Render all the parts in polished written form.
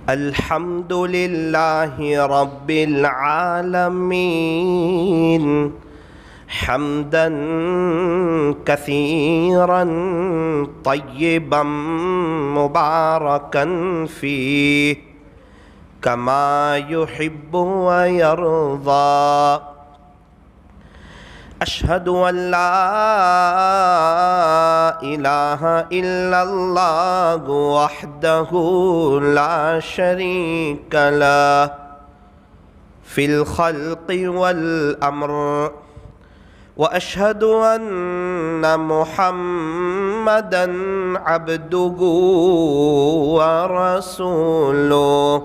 الحمد لله رب العالمين حمدا كثيرا طيبا مباركا فيه كما يحب ويرضى. أشهد أن لا إله إلا الله وحده لا شريك له في الخلق والأمر، وأشهد أن محمدا عبده ورسوله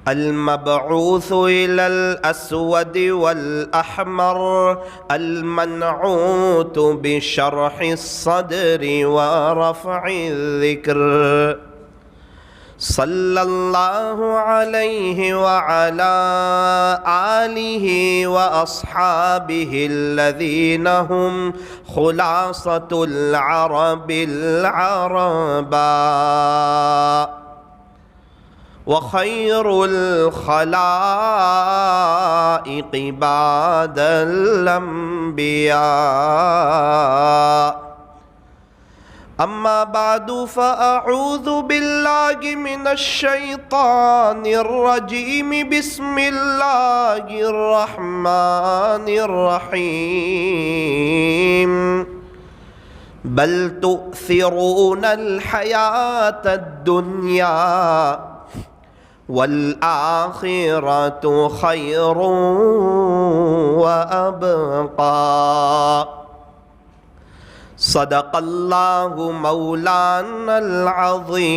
المبعوث إلى الأسود والأحمر المنعوت بشرح الصدر ورفع الذكر، صلى الله عليه وعلى آله وأصحابه الذين هم خلاصة العرب العرباء وخير الخلائق بعد الأنبياء. أما بعد فأعوذ بالله من الشيطان الرجيم. بسم الله الرحمن الرحيم. بل تؤثرون الحياة الدنيا والآخرة خير وأبقى. صدق الله مولانا العظيم.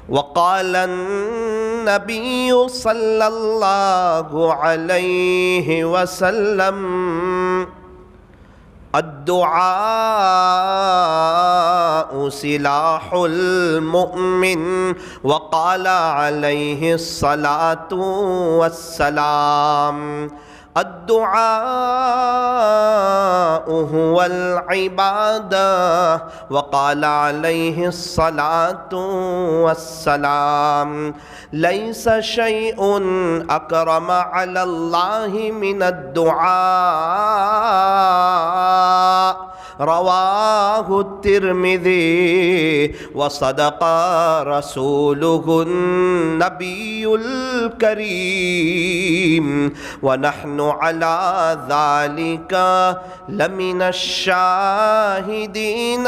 وقال النبي صلى الله عليه وسلم: الدعاء سلاح المؤمن. وقال عليه الصلاة والسلام: الدعاء هو العبادة. وقال عليه الصلاة والسلام: ليس شيء أكرم على الله من الدعاء. رواه الترمذي. وصدق رسوله النبي الكريم، ونحن على ذلك لمن الشاهدين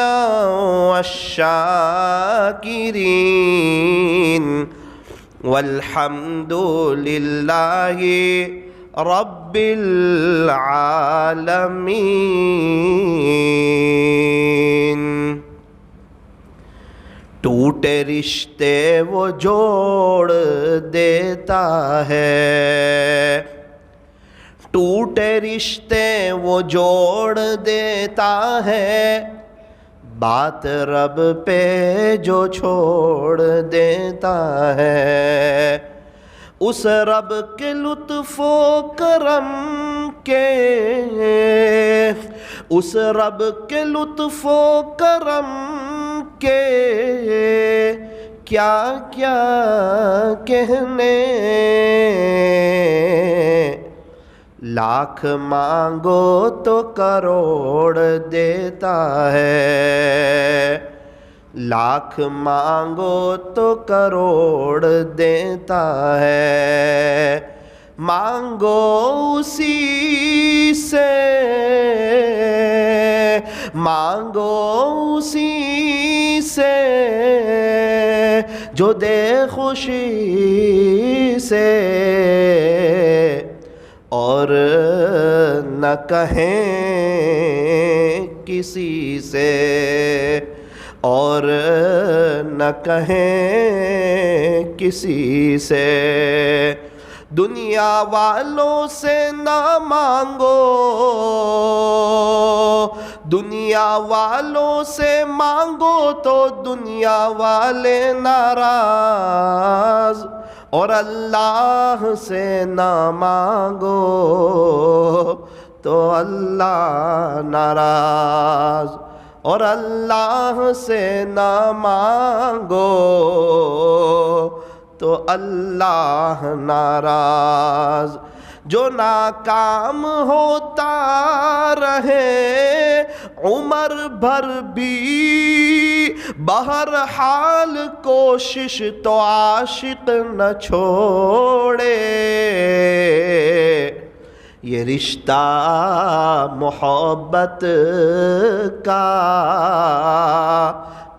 والشاكرين، والحمد لله رب العالمین. ٹوٹے رشتے وہ جوڑ دیتا ہے، ٹوٹے رشتے وہ جوڑ دیتا ہے، بات رب پہ جو چھوڑ دیتا ہے. اس رب کے لطف و کرم کے، اس رب کے لطف و کرم کے کیا کیا کہنے. لاکھ مانگو تو کروڑ دیتا ہے، لاکھ مانگو تو کروڑ دیتا ہے. مانگو اسی سے، مانگو اسی سے جو دے خوشی سے، اور نہ کہیں کسی سے، اور نہ کہیں کسی سے. دنیا والوں سے نہ مانگو، دنیا والوں سے مانگو تو دنیا والے ناراض، اور اللہ سے نہ مانگو تو اللہ ناراض، اور اللہ سے نہ مانگو تو اللہ ناراض. جو ناکام ہوتا رہے عمر بھر بھی بہرحال کوشش تو عاشق نہ چھوڑے. یہ رشتہ محبت کا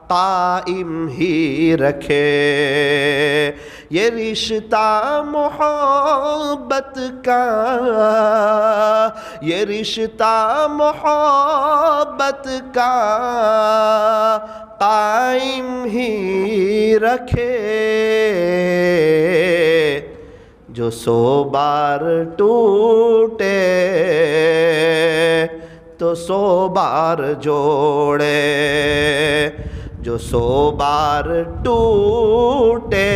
قائم ہی رکھے. یہ رشتہ محبت کا، یہ رشتہ محبت کا قائم ہی رکھے. جو 100 بار ٹوٹے تو 100 بار جوڑے. جو 100 بار ٹوٹے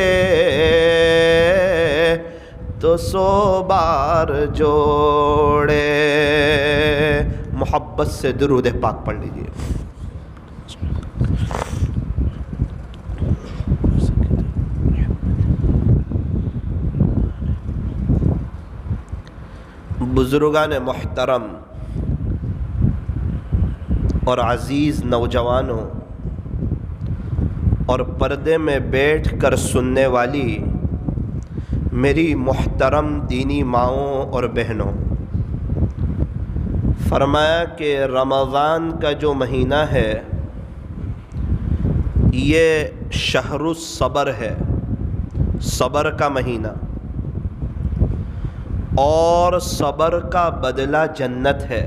تو 100 بار جوڑے. محبت سے درود پاک پڑھ لیجئے. بزرگان محترم اور عزیز نوجوانوں اور پردے میں بیٹھ کر سننے والی میری محترم دینی ماؤں اور بہنوں، فرمایا کہ رمضان کا جو مہینہ ہے یہ شہر الصبر ہے، صبر کا مہینہ، اور صبر کا بدلہ جنت ہے.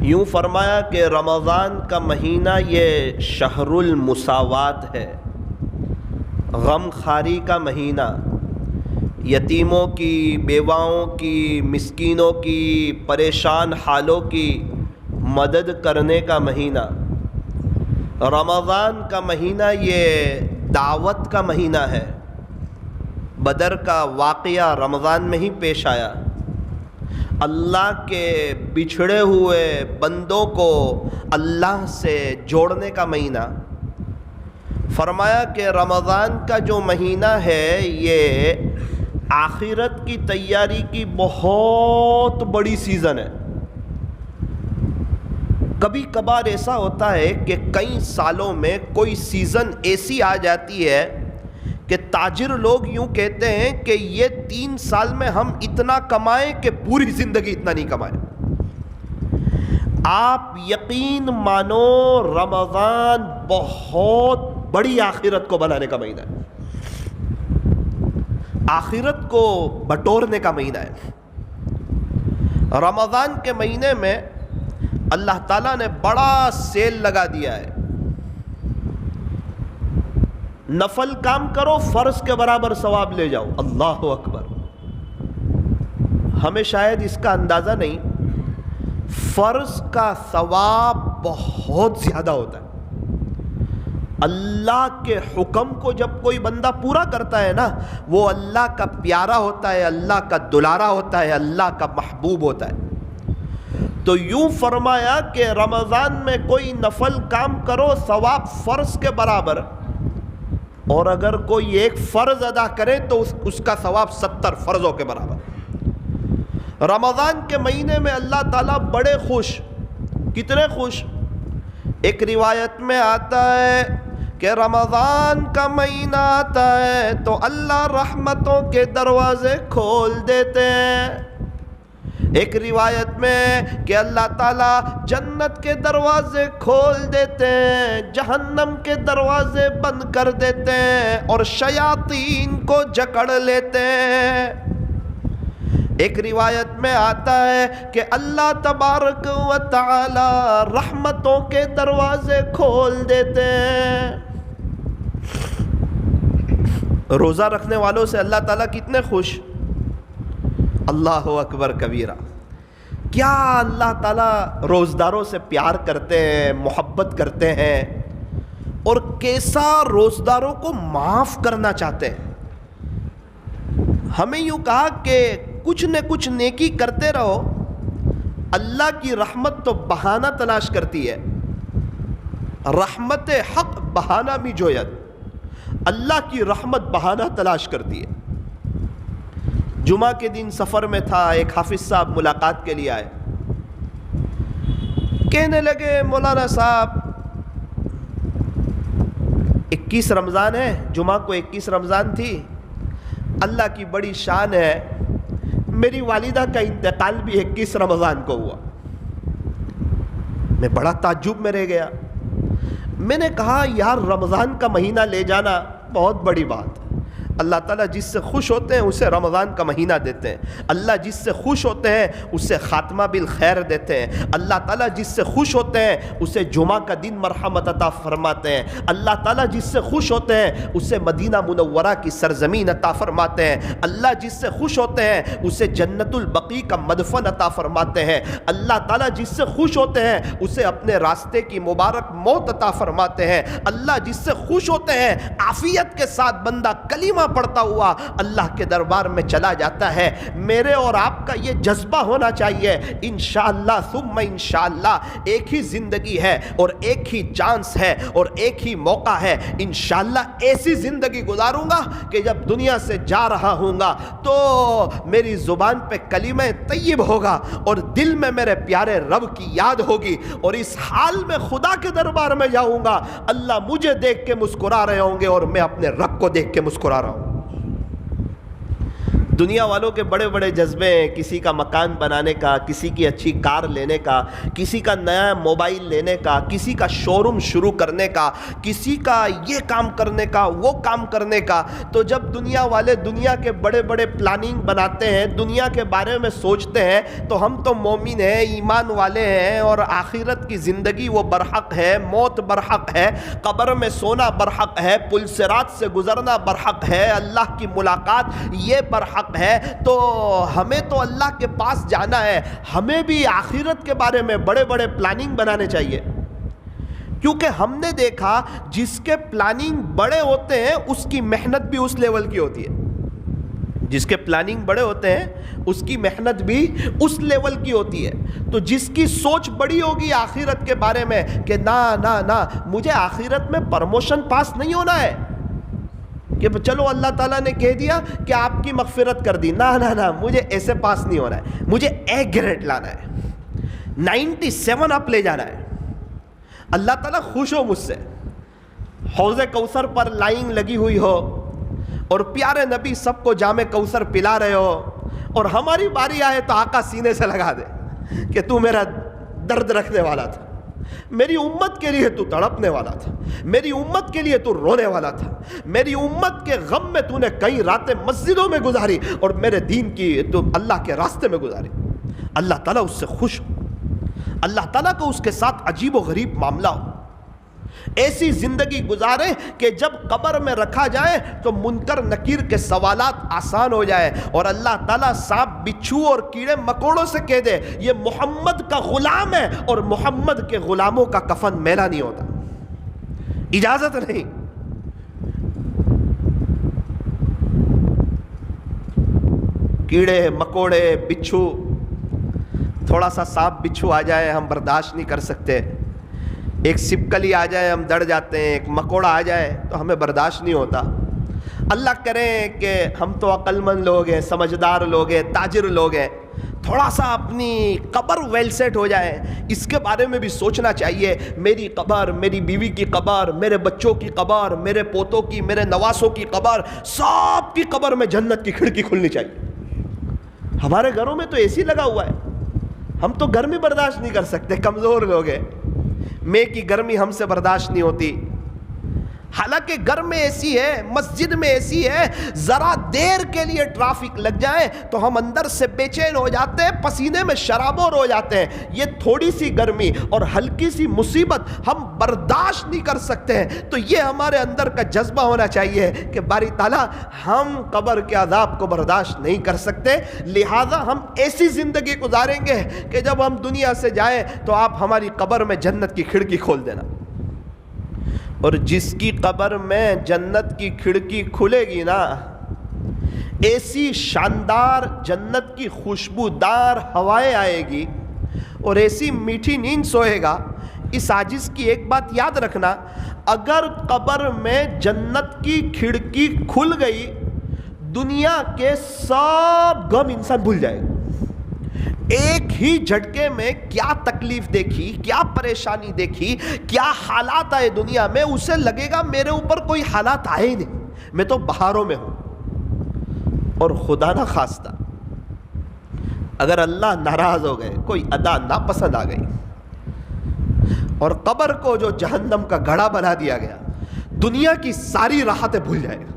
یوں فرمایا کہ رمضان کا مہینہ یہ شہر المساوات ہے، غم خاری کا مہینہ، یتیموں کی، بیواؤں کی، مسکینوں کی، پریشان حالوں کی مدد کرنے کا مہینہ. رمضان کا مہینہ یہ دعوت کا مہینہ ہے. بدر کا واقعہ رمضان میں ہی پیش آیا. اللہ کے بچھڑے ہوئے بندوں کو اللہ سے جوڑنے کا مہینہ. فرمایا کہ رمضان کا جو مہینہ ہے یہ آخرت کی تیاری کی بہت بڑی سیزن ہے. کبھی کبھار ایسا ہوتا ہے کہ کئی سالوں میں کوئی سیزن ایسی آ جاتی ہے کہ تاجر لوگ یوں کہتے ہیں کہ یہ 3 سال میں ہم اتنا کمائیں کہ پوری زندگی اتنا نہیں کمائیں. آپ یقین مانو رمضان بہت بڑی آخرت کو بنانے کا مہینہ ہے، آخرت کو بٹورنے کا مہینہ ہے. رمضان کے مہینے میں اللہ تعالیٰ نے بڑا سیل لگا دیا ہے. نفل کام کرو، فرض کے برابر ثواب لے جاؤ. اللہ اکبر. ہمیں شاید اس کا اندازہ نہیں، فرض کا ثواب بہت زیادہ ہوتا ہے. اللہ کے حکم کو جب کوئی بندہ پورا کرتا ہے نا، وہ اللہ کا پیارا ہوتا ہے، اللہ کا دلارا ہوتا ہے، اللہ کا محبوب ہوتا ہے. تو یوں فرمایا کہ رمضان میں کوئی نفل کام کرو، ثواب فرض کے برابر، اور اگر کوئی ایک فرض ادا کرے تو اس کا ثواب 70 فرضوں کے برابر. رمضان کے مہینے میں اللہ تعالیٰ بڑے خوش. کتنے خوش؟ ایک روایت میں آتا ہے کہ رمضان کا مہینہ آتا ہے تو اللہ رحمتوں کے دروازے کھول دیتے ہیں. ایک روایت میں کہ اللہ تعالیٰ جنت کے دروازے کھول دیتے ہیں، جہنم کے دروازے بند کر دیتے ہیں اور شیاطین کو جکڑ لیتے ہیں. ایک روایت میں آتا ہے کہ اللہ تبارک و تعالی رحمتوں کے دروازے کھول دیتے ہیں. روزہ رکھنے والوں سے اللہ تعالیٰ کتنے خوش. اللہ اکبر کبیرہ. کیا اللہ تعالیٰ روزداروں سے پیار کرتے ہیں، محبت کرتے ہیں، اور کیسا روزداروں کو معاف کرنا چاہتے ہیں. ہمیں یوں کہا کہ کچھ نہ کچھ نیکی کرتے رہو، اللہ کی رحمت تو بہانہ تلاش کرتی ہے، رحمت حق بہانہ می جوید، اللہ کی رحمت بہانہ تلاش کرتی ہے۔ جمعہ کے دن سفر میں تھا، ایک حافظ صاحب ملاقات کے لیے آئے، کہنے لگے مولانا صاحب 21 رمضان ہے، جمعہ کو 21 رمضان تھی، اللہ کی بڑی شان ہے، میری والدہ کا انتقال بھی 21 رمضان کو ہوا۔ میں بڑا تعجب میں رہ گیا، میں نے کہا یار رمضان کا مہینہ لے جانا بہت بڑی بات، اللہ تعالیٰ جس سے خوش ہوتے ہیں اسے رمضان کا مہینہ دیتے ہیں، اللہ جس سے خوش ہوتے ہیں اسے خاتمہ بالخیر دیتے ہیں، اللہ تعالیٰ جس سے خوش ہوتے ہیں اسے جمعہ کا دن مرحمت عطا فرماتے ہیں، اللہ تعالیٰ جس سے خوش ہوتے ہیں اسے مدینہ منورہ کی سرزمین عطا فرماتے ہیں، اللہ جس سے خوش ہوتے ہیں اسے جنت البقیع کا مدفن عطا فرماتے ہیں، اللہ تعالیٰ جس سے خوش ہوتے ہیں اسے اپنے راستے کی مبارک موت عطا فرماتے ہیں، اللہ جس سے خوش ہوتے ہیں عافیت کے ساتھ بندہ کلمہ پڑھتا ہوا اللہ کے دربار میں چلا جاتا ہے۔ میرے اور آپ کا یہ جذبہ ہونا چاہیے، انشاءاللہ ثم انشاءاللہ ایک ہی زندگی ہے اور ایک ہی چانس ہے اور ایک ہی موقع ہے، انشاءاللہ ایسی زندگی گزاروں گا کہ جب دنیا سے جا رہا ہوں گا تو میری زبان پہ کلمہ طیب ہوگا اور دل میں میرے پیارے رب کی یاد ہوگی، اور اس حال میں خدا کے دربار میں جاؤں گا، اللہ مجھے دیکھ کے مسکرا رہے ہوں گے اور میں اپنے رب کو دیکھ کے مسکرا رہا ہوں۔ دنیا والوں کے بڑے بڑے جذبے ہیں، کسی کا مکان بنانے کا، کسی کی اچھی کار لینے کا، کسی کا نیا موبائل لینے کا، کسی کا شو روم شروع کرنے کا، کسی کا یہ کام کرنے کا، وہ کام کرنے کا۔ تو جب دنیا والے دنیا کے بڑے بڑے پلاننگ بناتے ہیں، دنیا کے بارے میں سوچتے ہیں، تو ہم تو مومن ہیں، ایمان والے ہیں، اور آخرت کی زندگی وہ برحق ہے، موت برحق ہے، قبر میں سونا برحق ہے، پل صراط سے گزرنا برحق ہے، اللہ کی ملاقات یہ برحق ہے۔ تو ہمیں تو اللہ کے پاس جانا ہے، ہمیں بھی آخرت کے بارے میں بڑے بڑے پلاننگ بنانے چاہیے، کیونکہ ہم نے دیکھا جس کے پلاننگ بڑے ہوتے ہیں اس کی محنت بھی اس لیول کی ہوتی ہے، جس کے پلاننگ بڑے ہوتے ہیں اس کی محنت بھی اس لیول کی ہوتی ہے۔ تو جس کی سوچ بڑی ہوگی آخرت کے بارے میں کہ نا مجھے آخرت میں پرموشن پاس نہیں ہونا ہے کہ چلو اللہ تعالیٰ نے کہہ دیا کہ آپ کی مغفرت کر دی، نا مجھے ایسے پاس نہیں ہونا ہے، مجھے اے گریڈ لانا ہے، 97 اپ لے جانا ہے، اللہ تعالیٰ خوش ہو مجھ سے، حوض کوثر پر لائن لگی ہوئی ہو اور پیارے نبی سب کو جام کوثر پلا رہے ہو، اور ہماری باری آئے تو آقا سینے سے لگا دے کہ تو میرا درد رکھنے والا تھا، میری امت کے لیے تو تڑپنے والا تھا، میری امت کے لیے تو رونے والا تھا، میری امت کے غم میں تو نے کئی راتیں مسجدوں میں گزاری اور میرے دین کی تو اللہ کے راستے میں گزاری۔ اللہ تعالیٰ اس سے خوش ہو، اللہ تعالیٰ کو اس کے ساتھ عجیب و غریب معاملہ ہو، ایسی زندگی گزارے کہ جب قبر میں رکھا جائے تو منکر نکیر کے سوالات آسان ہو جائے، اور اللہ تعالیٰ سانپ بچھو اور کیڑے مکوڑوں سے کہہ دے یہ محمد کا غلام ہے، اور محمد کے غلاموں کا کفن میلا نہیں ہوتا، اجازت نہیں۔ کیڑے مکوڑے بچھو، تھوڑا سا سانپ بچھو آ جائے ہم برداشت نہیں کر سکتے، ایک سپکلی آ جائے ہم ڈر جاتے ہیں، ایک مکوڑا آ جائے تو ہمیں برداشت نہیں ہوتا۔ اللہ کریں کہ ہم تو عقل مند لوگ ہیں، سمجھدار لوگ ہیں، تاجر لوگ ہیں، تھوڑا سا اپنی قبر ویل سیٹ ہو جائے، اس کے بارے میں بھی سوچنا چاہیے، میری قبر، میری بیوی کی قبر، میرے بچوں کی قبر، میرے پوتوں کی، میرے نواسوں کی قبر، سب کی قبر میں جنت کی کھڑکی کھلنی چاہیے۔ ہمارے گھروں میں تو اے سی لگا ہوا ہے، ہم تو گرمی برداشت نہیں کر سکتے، کمزور لوگ ہیں، میں کی گرمی ہم سے برداشت نہیں ہوتی، حالانکہ گھر میں ایسی ہے، مسجد میں ایسی ہے، ذرا دیر کے لیے ٹرافک لگ جائے تو ہم اندر سے بے چین ہو جاتے ہیں، پسینے میں شرابور ہو جاتے ہیں۔ یہ تھوڑی سی گرمی اور ہلکی سی مصیبت ہم برداشت نہیں کر سکتے ہیں، تو یہ ہمارے اندر کا جذبہ ہونا چاہیے کہ باری تعالیٰ ہم قبر کے عذاب کو برداشت نہیں کر سکتے، لہٰذا ہم ایسی زندگی گزاریں گے کہ جب ہم دنیا سے جائیں تو آپ ہماری قبر میں جنت کی کھڑکی کھول دینا۔ اور جس کی قبر میں جنت کی کھڑکی کھلے گی نا، ایسی شاندار جنت کی خوشبودار ہوائیں آئے گی اور ایسی میٹھی نیند سوئے گا. اس عاجز کی ایک بات یاد رکھنا, اگر قبر میں جنت کی کھڑکی کھل گئی, دنیا کے سب غم انسان بھول جائے گا. ایک ہی جھٹکے میں کیا تکلیف دیکھی, کیا پریشانی دیکھی, کیا حالات آئے دنیا میں, اسے لگے گا میرے اوپر کوئی حالات آئے ہی نہیں, میں تو بہاروں میں ہوں. اور خدا نہ خواستہ اگر اللہ ناراض ہو گئے, کوئی ادا ناپسند آ گئی, اور قبر کو جو جہنم کا گڑھا بنا دیا گیا, دنیا کی ساری راحتیں بھول جائے گا.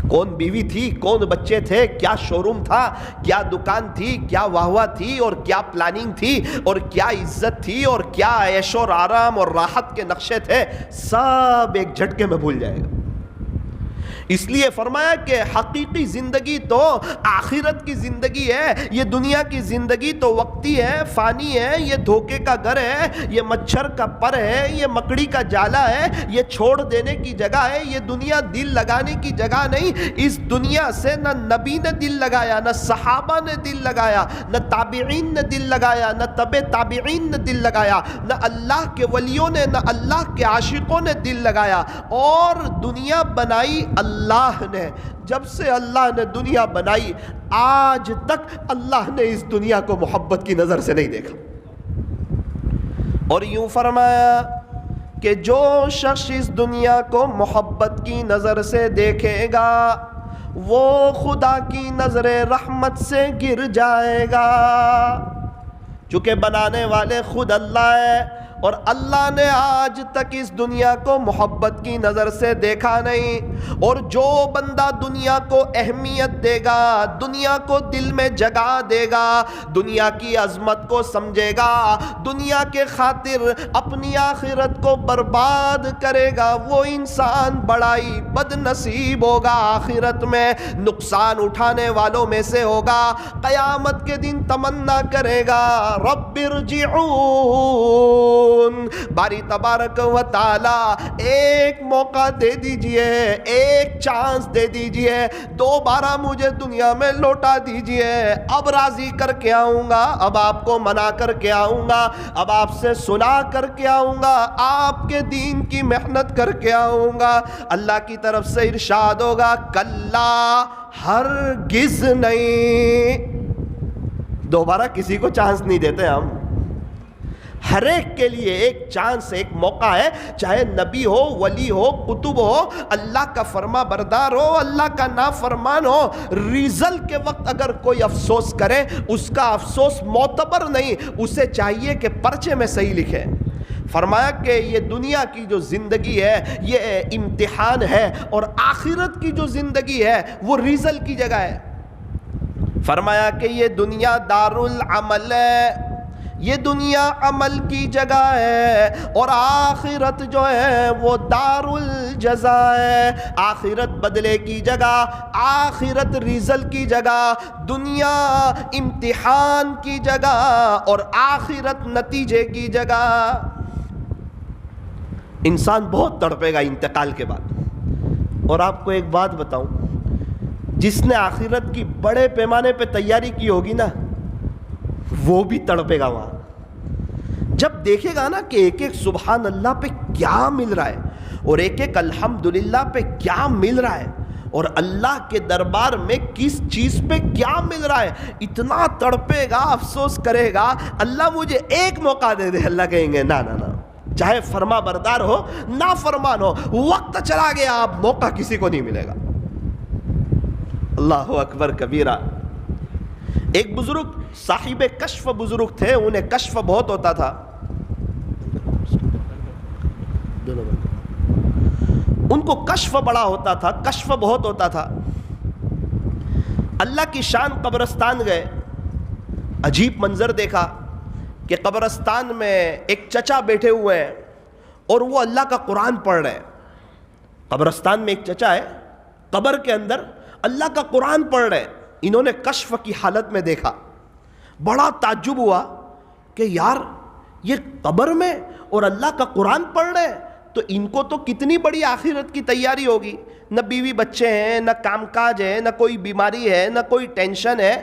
کون بیوی تھی, کون بچے تھے, کیا شو روم تھا, کیا دکان تھی, کیا واہ واہ تھی, اور کیا پلاننگ تھی, اور کیا عزت تھی, اور کیا عیش اور آرام اور راحت کے نقشے تھے, سب ایک جھٹکے میں بھول جائے گا. اس لیے فرمایا کہ حقیقی زندگی تو آخرت کی زندگی ہے. یہ دنیا کی زندگی تو وقتی ہے, فانی ہے, یہ دھوکے کا گھر ہے, یہ مچھر کا پر ہے, یہ مکڑی کا جالا ہے, یہ چھوڑ دینے کی جگہ ہے. یہ دنیا دل لگانے کی جگہ نہیں. اس دنیا سے نہ نبی نے دل لگایا, نہ صحابہ نے دل لگایا, نہ تابعین نے دل لگایا, نہ تبع تابعین نے دل لگایا, نہ اللہ کے ولیوں نے, نہ اللہ کے عاشقوں نے دل لگایا. اور دنیا بنائی اللہ نے. جب سے اللہ نے دنیا بنائی آج تک اللہ نے اس دنیا کو محبت کی نظر سے نہیں دیکھا. اور یوں فرمایا کہ جو شخص اس دنیا کو محبت کی نظر سے دیکھے گا وہ خدا کی نظر رحمت سے گر جائے گا. چونکہ بنانے والے خود اللہ ہے, اور اللہ نے آج تک اس دنیا کو محبت کی نظر سے دیکھا نہیں. اور جو بندہ دنیا کو اہمیت دے گا, دنیا کو دل میں جگہ دے گا, دنیا کی عظمت کو سمجھے گا, دنیا کے خاطر اپنی آخرت کو برباد کرے گا, وہ انسان بڑا ہی بد نصیب ہوگا, آخرت میں نقصان اٹھانے والوں میں سے ہوگا. قیامت کے دن تمنا کرے گا رب ارجعون, باری تبارک و تعالی ایک موقع دے دیجئے, ایک چانس دے دیجئے, دوبارہ مجھے دنیا میں لوٹا دیجئے. اب راضی کر کے آؤں گا, اب آپ کو منا کر کے آؤں گا, اب آپ سے سنا کر کے آؤں گا, آپ کے دین کی محنت کر کے آؤں گا. اللہ کی طرف سے ارشاد ہوگا کلا, ہرگز نہیں. دوبارہ کسی کو چانس نہیں دیتے ہم, ہر ایک کے لیے ایک چانس, ایک موقع ہے. چاہے نبی ہو, ولی ہو, قطب ہو, اللہ کا فرما بردار ہو, اللہ کا نافرمان ہو, ریزلٹ کے وقت اگر کوئی افسوس کرے اس کا افسوس معتبر نہیں, اسے چاہیے کہ پرچے میں صحیح لکھے. فرمایا کہ یہ دنیا کی جو زندگی ہے یہ امتحان ہے, اور آخرت کی جو زندگی ہے وہ ریزلٹ کی جگہ ہے. فرمایا کہ یہ دنیا دارالعمل ہے, یہ دنیا عمل کی جگہ ہے, اور آخرت جو ہے وہ دار الجزا ہے, آخرت بدلے کی جگہ, آخرت ریزلٹ کی جگہ, دنیا امتحان کی جگہ, اور آخرت نتیجے کی جگہ. انسان بہت تڑپے گا انتقال کے بعد. اور آپ کو ایک بات بتاؤں, جس نے آخرت کی بڑے پیمانے پہ تیاری کی ہوگی نا وہ بھی تڑپے گا وہاں. جب دیکھے گا نا کہ ایک ایک سبحان اللہ پہ کیا مل رہا ہے, اور ایک ایک الحمدللہ پہ کیا مل رہا ہے, اور اللہ کے دربار میں کس چیز پہ کیا مل رہا ہے, اتنا تڑپے گا, افسوس کرے گا, اللہ مجھے ایک موقع دے دے. اللہ کہیں گے نا نا نا, چاہے فرما بردار ہو نا فرمان ہو, وقت چلا گیا, اب موقع کسی کو نہیں ملے گا. اللہ اکبر کبیرہ. ایک بزرگ صاحب کشف بزرگ تھے, انہیں کشف بہت ہوتا تھا. ان کو کشف بڑا ہوتا تھا, کشف بہت ہوتا تھا. اللہ کی شان قبرستان گئے, عجیب منظر دیکھا کہ قبرستان میں ایک چچا بیٹھے ہوئے ہیں اور وہ اللہ کا قرآن پڑھ رہے ہیں. قبرستان میں ایک چچا ہے, قبر کے اندر اللہ کا قرآن پڑھ رہے ہیں. انہوں نے کشف کی حالت میں دیکھا, بڑا تعجب ہوا کہ یار یہ قبر میں اور اللہ کا قرآن پڑھ رہے ہیں, تو ان کو تو کتنی بڑی آخرت کی تیاری ہوگی. نہ بیوی بچے ہیں, نہ کام کاج ہے, نہ کوئی بیماری ہے, نہ کوئی ٹینشن ہے,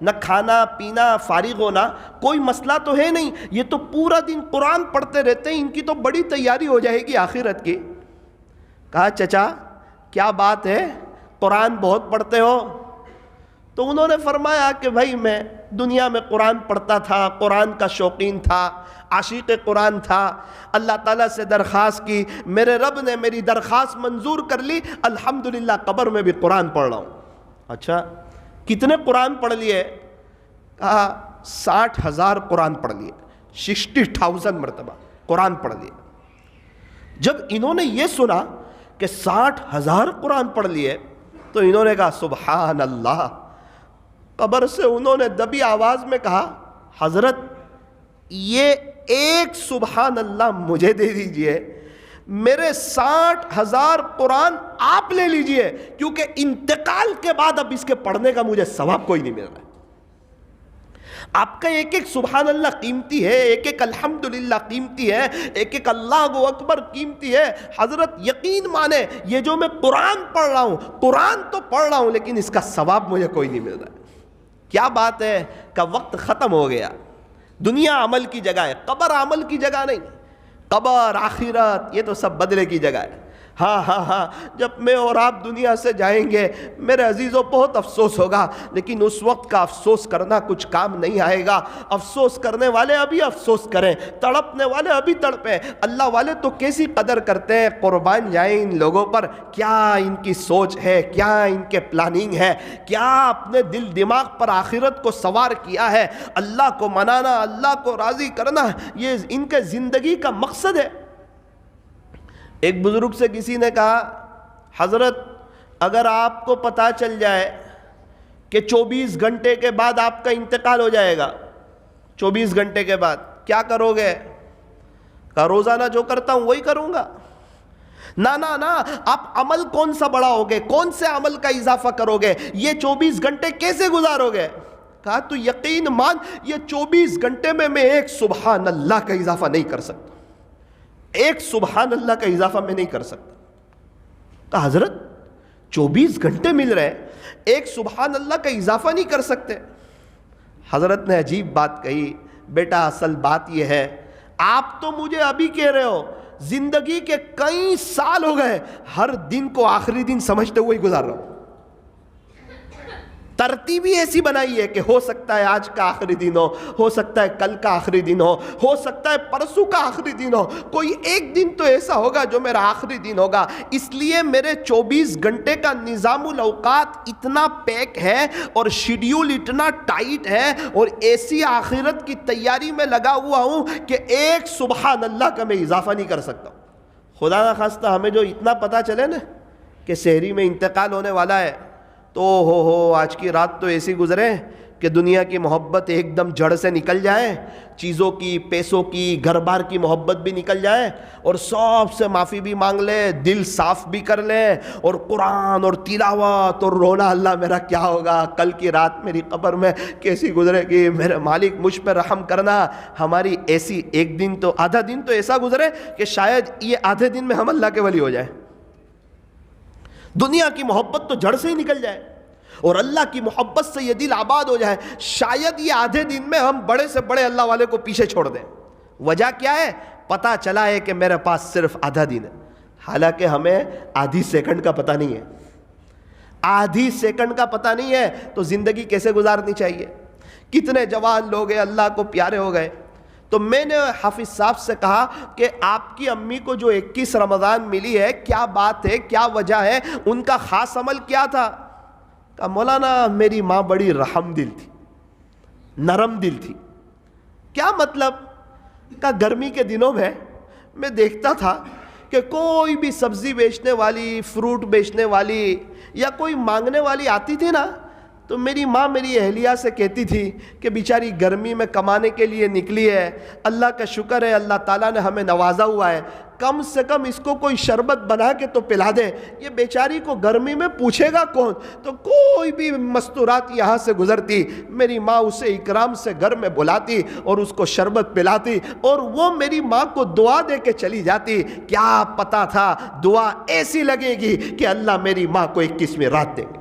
نہ کھانا پینا فارغ ہونا، کوئی مسئلہ تو ہے نہیں، یہ تو پورا دن قرآن پڑھتے رہتے ہیں، ان کی تو بڑی تیاری ہو جائے گی آخرت کی۔ کہا چچا کیا بات ہے، قرآن بہت پڑھتے ہو؟ تو انہوں نے فرمایا کہ بھائی میں دنیا میں قرآن پڑھتا تھا، قرآن کا شوقین تھا، عاشق قرآن تھا، اللہ تعالیٰ سے درخواست کی، میرے رب نے میری درخواست منظور کر لی، الحمدللہ قبر میں بھی قرآن پڑھ رہا ہوں۔ اچھا کتنے قرآن پڑھ لیے؟ کہا 60,000 قرآن پڑھ لیے، 60,000 مرتبہ قرآن پڑھ لیے۔ جب انہوں نے یہ سنا کہ 60,000 قرآن پڑھ لیے تو انہوں نے کہا سبحان اللہ۔ قبر سے انہوں نے دبی آواز میں کہا حضرت یہ ایک سبحان اللہ مجھے دے دیجئے، میرے 60,000 قرآن آپ لے لیجئے، کیونکہ انتقال کے بعد اب اس کے پڑھنے کا مجھے ثواب کوئی نہیں مل رہا ہے۔ آپ کا ایک ایک سبحان اللہ قیمتی ہے، ایک ایک الحمدللہ قیمتی ہے، ایک ایک اللہ اکبر قیمتی ہے۔ حضرت یقین مانے یہ جو میں قرآن پڑھ رہا ہوں، قرآن تو پڑھ رہا ہوں لیکن اس کا ثواب مجھے کوئی نہیں مل رہا ہے۔ کیا بات ہے کہ وقت ختم ہو گیا، دنیا عمل کی جگہ ہے، قبر عمل کی جگہ نہیں، قبر آخرت یہ تو سب بدلے کی جگہ ہے۔ ہاں جب میں اور آپ دنیا سے جائیں گے میرے عزیزوں بہت افسوس ہوگا، لیکن اس وقت کا افسوس کرنا کچھ کام نہیں آئے گا۔ افسوس کرنے والے ابھی افسوس کریں، تڑپنے والے ابھی تڑپیں۔ اللہ والے تو کیسی قدر کرتے ہیں، قربان جائیں ان لوگوں پر، کیا ان کی سوچ ہے، کیا ان کے پلاننگ ہے، کیا اپنے دل دماغ پر آخرت کو سوار کیا ہے۔ اللہ کو منانا، اللہ کو راضی کرنا، یہ ان کے زندگی کا مقصد ہے۔ ایک بزرگ سے کسی نے کہا حضرت اگر آپ کو پتہ چل جائے کہ 24 گھنٹے کے بعد آپ کا انتقال ہو جائے گا، 24 گھنٹے کے بعد کیا کرو گے؟ کہا روزانہ جو کرتا ہوں وہی کروں گا۔ نہ آپ عمل کون سا بڑھاؤ گے، کون سے عمل کا اضافہ کرو گے، یہ 24 گھنٹے کیسے گزارو گے؟ کہا تو یقین مان یہ 24 گھنٹے میں ایک سبحان اللہ کا اضافہ نہیں کر سکتا، ایک سبحان اللہ کا اضافہ میں نہیں کر سکتا۔ کہا حضرت 24 گھنٹے مل رہے ایک سبحان اللہ کا اضافہ نہیں کر سکتے؟ حضرت نے عجیب بات کہی، بیٹا اصل بات یہ ہے آپ تو مجھے ابھی کہہ رہے ہو، زندگی کے کئی سال ہو گئے ہر دن کو آخری دن سمجھتے ہوئے گزار رہا ہوں۔ ترتیب ہی ایسی بنائی ہے کہ ہو سکتا ہے آج کا آخری دن ہو سکتا ہے کل کا آخری دن ہو سکتا ہے پرسوں کا آخری دن ہو، کوئی ایک دن تو ایسا ہوگا جو میرا آخری دن ہوگا۔ اس لیے میرے 24 گھنٹے کا نظام الاوقات اتنا پیک ہے اور شیڈیول اتنا ٹائٹ ہے اور ایسی آخرت کی تیاری میں لگا ہوا ہوں کہ ایک سبحان اللہ کا میں اضافہ نہیں کر سکتا۔ خدا نہ خواستہ ہمیں جو اتنا پتہ چلے نا کہ شہری میں انتقال ہونے والا ہے تو ہو آج کی رات تو ایسی گزرے کہ دنیا کی محبت ایک دم جڑ سے نکل جائے، چیزوں کی، پیسوں کی، گھر بار کی محبت بھی نکل جائے اور سب سے معافی بھی مانگ لے، دل صاف بھی کر لے اور قرآن اور تلاوت اور رونا اللہ میرا کیا ہوگا، کل کی رات میری قبر میں کیسی گزرے گی، میرے مالک مجھ پہ رحم کرنا۔ ہماری ایسی ایک دن تو آدھا دن تو ایسا گزرے کہ شاید یہ آدھے دن میں ہم اللہ کے ولی ہو جائیں، دنیا کی محبت تو جڑ سے ہی نکل جائے اور اللہ کی محبت سے یہ دل آباد ہو جائے، شاید یہ آدھے دن میں ہم بڑے سے بڑے اللہ والے کو پیچھے چھوڑ دیں۔ وجہ کیا ہے؟ پتہ چلا ہے کہ میرے پاس صرف آدھا دن ہے، حالانکہ ہمیں آدھی سیکنڈ کا پتہ نہیں ہے، آدھی سیکنڈ کا پتہ نہیں ہے تو زندگی کیسے گزارنی چاہیے؟ کتنے جوان لوگ ہیں اللہ کو پیارے ہو گئے۔ تو میں نے حافظ صاحب سے کہا کہ آپ کی امی کو جو 21 رمضان ملی ہے کیا بات ہے، کیا وجہ ہے، ان کا خاص عمل کیا تھا؟ کہا مولانا میری ماں بڑی رحم دل تھی، نرم دل تھی۔ کیا مطلب؟ کہا گرمی کے دنوں میں دیکھتا تھا کہ کوئی بھی سبزی بیچنے والی، فروٹ بیچنے والی یا کوئی مانگنے والی آتی تھی نا تو میری ماں میری اہلیہ سے کہتی تھی کہ بیچاری گرمی میں کمانے کے لیے نکلی ہے، اللہ کا شکر ہے اللہ تعالیٰ نے ہمیں نوازا ہوا ہے، کم سے کم اس کو کوئی شربت بنا کے تو پلا دے، یہ بیچاری کو گرمی میں پوچھے گا کون؟ تو کوئی بھی مستورات یہاں سے گزرتی میری ماں اسے اکرام سے گھر میں بلاتی اور اس کو شربت پلاتی اور وہ میری ماں کو دعا دے کے چلی جاتی۔ کیا پتا تھا دعا ایسی لگے گی کہ اللہ میری ماں کو 21ویں رات دے گی۔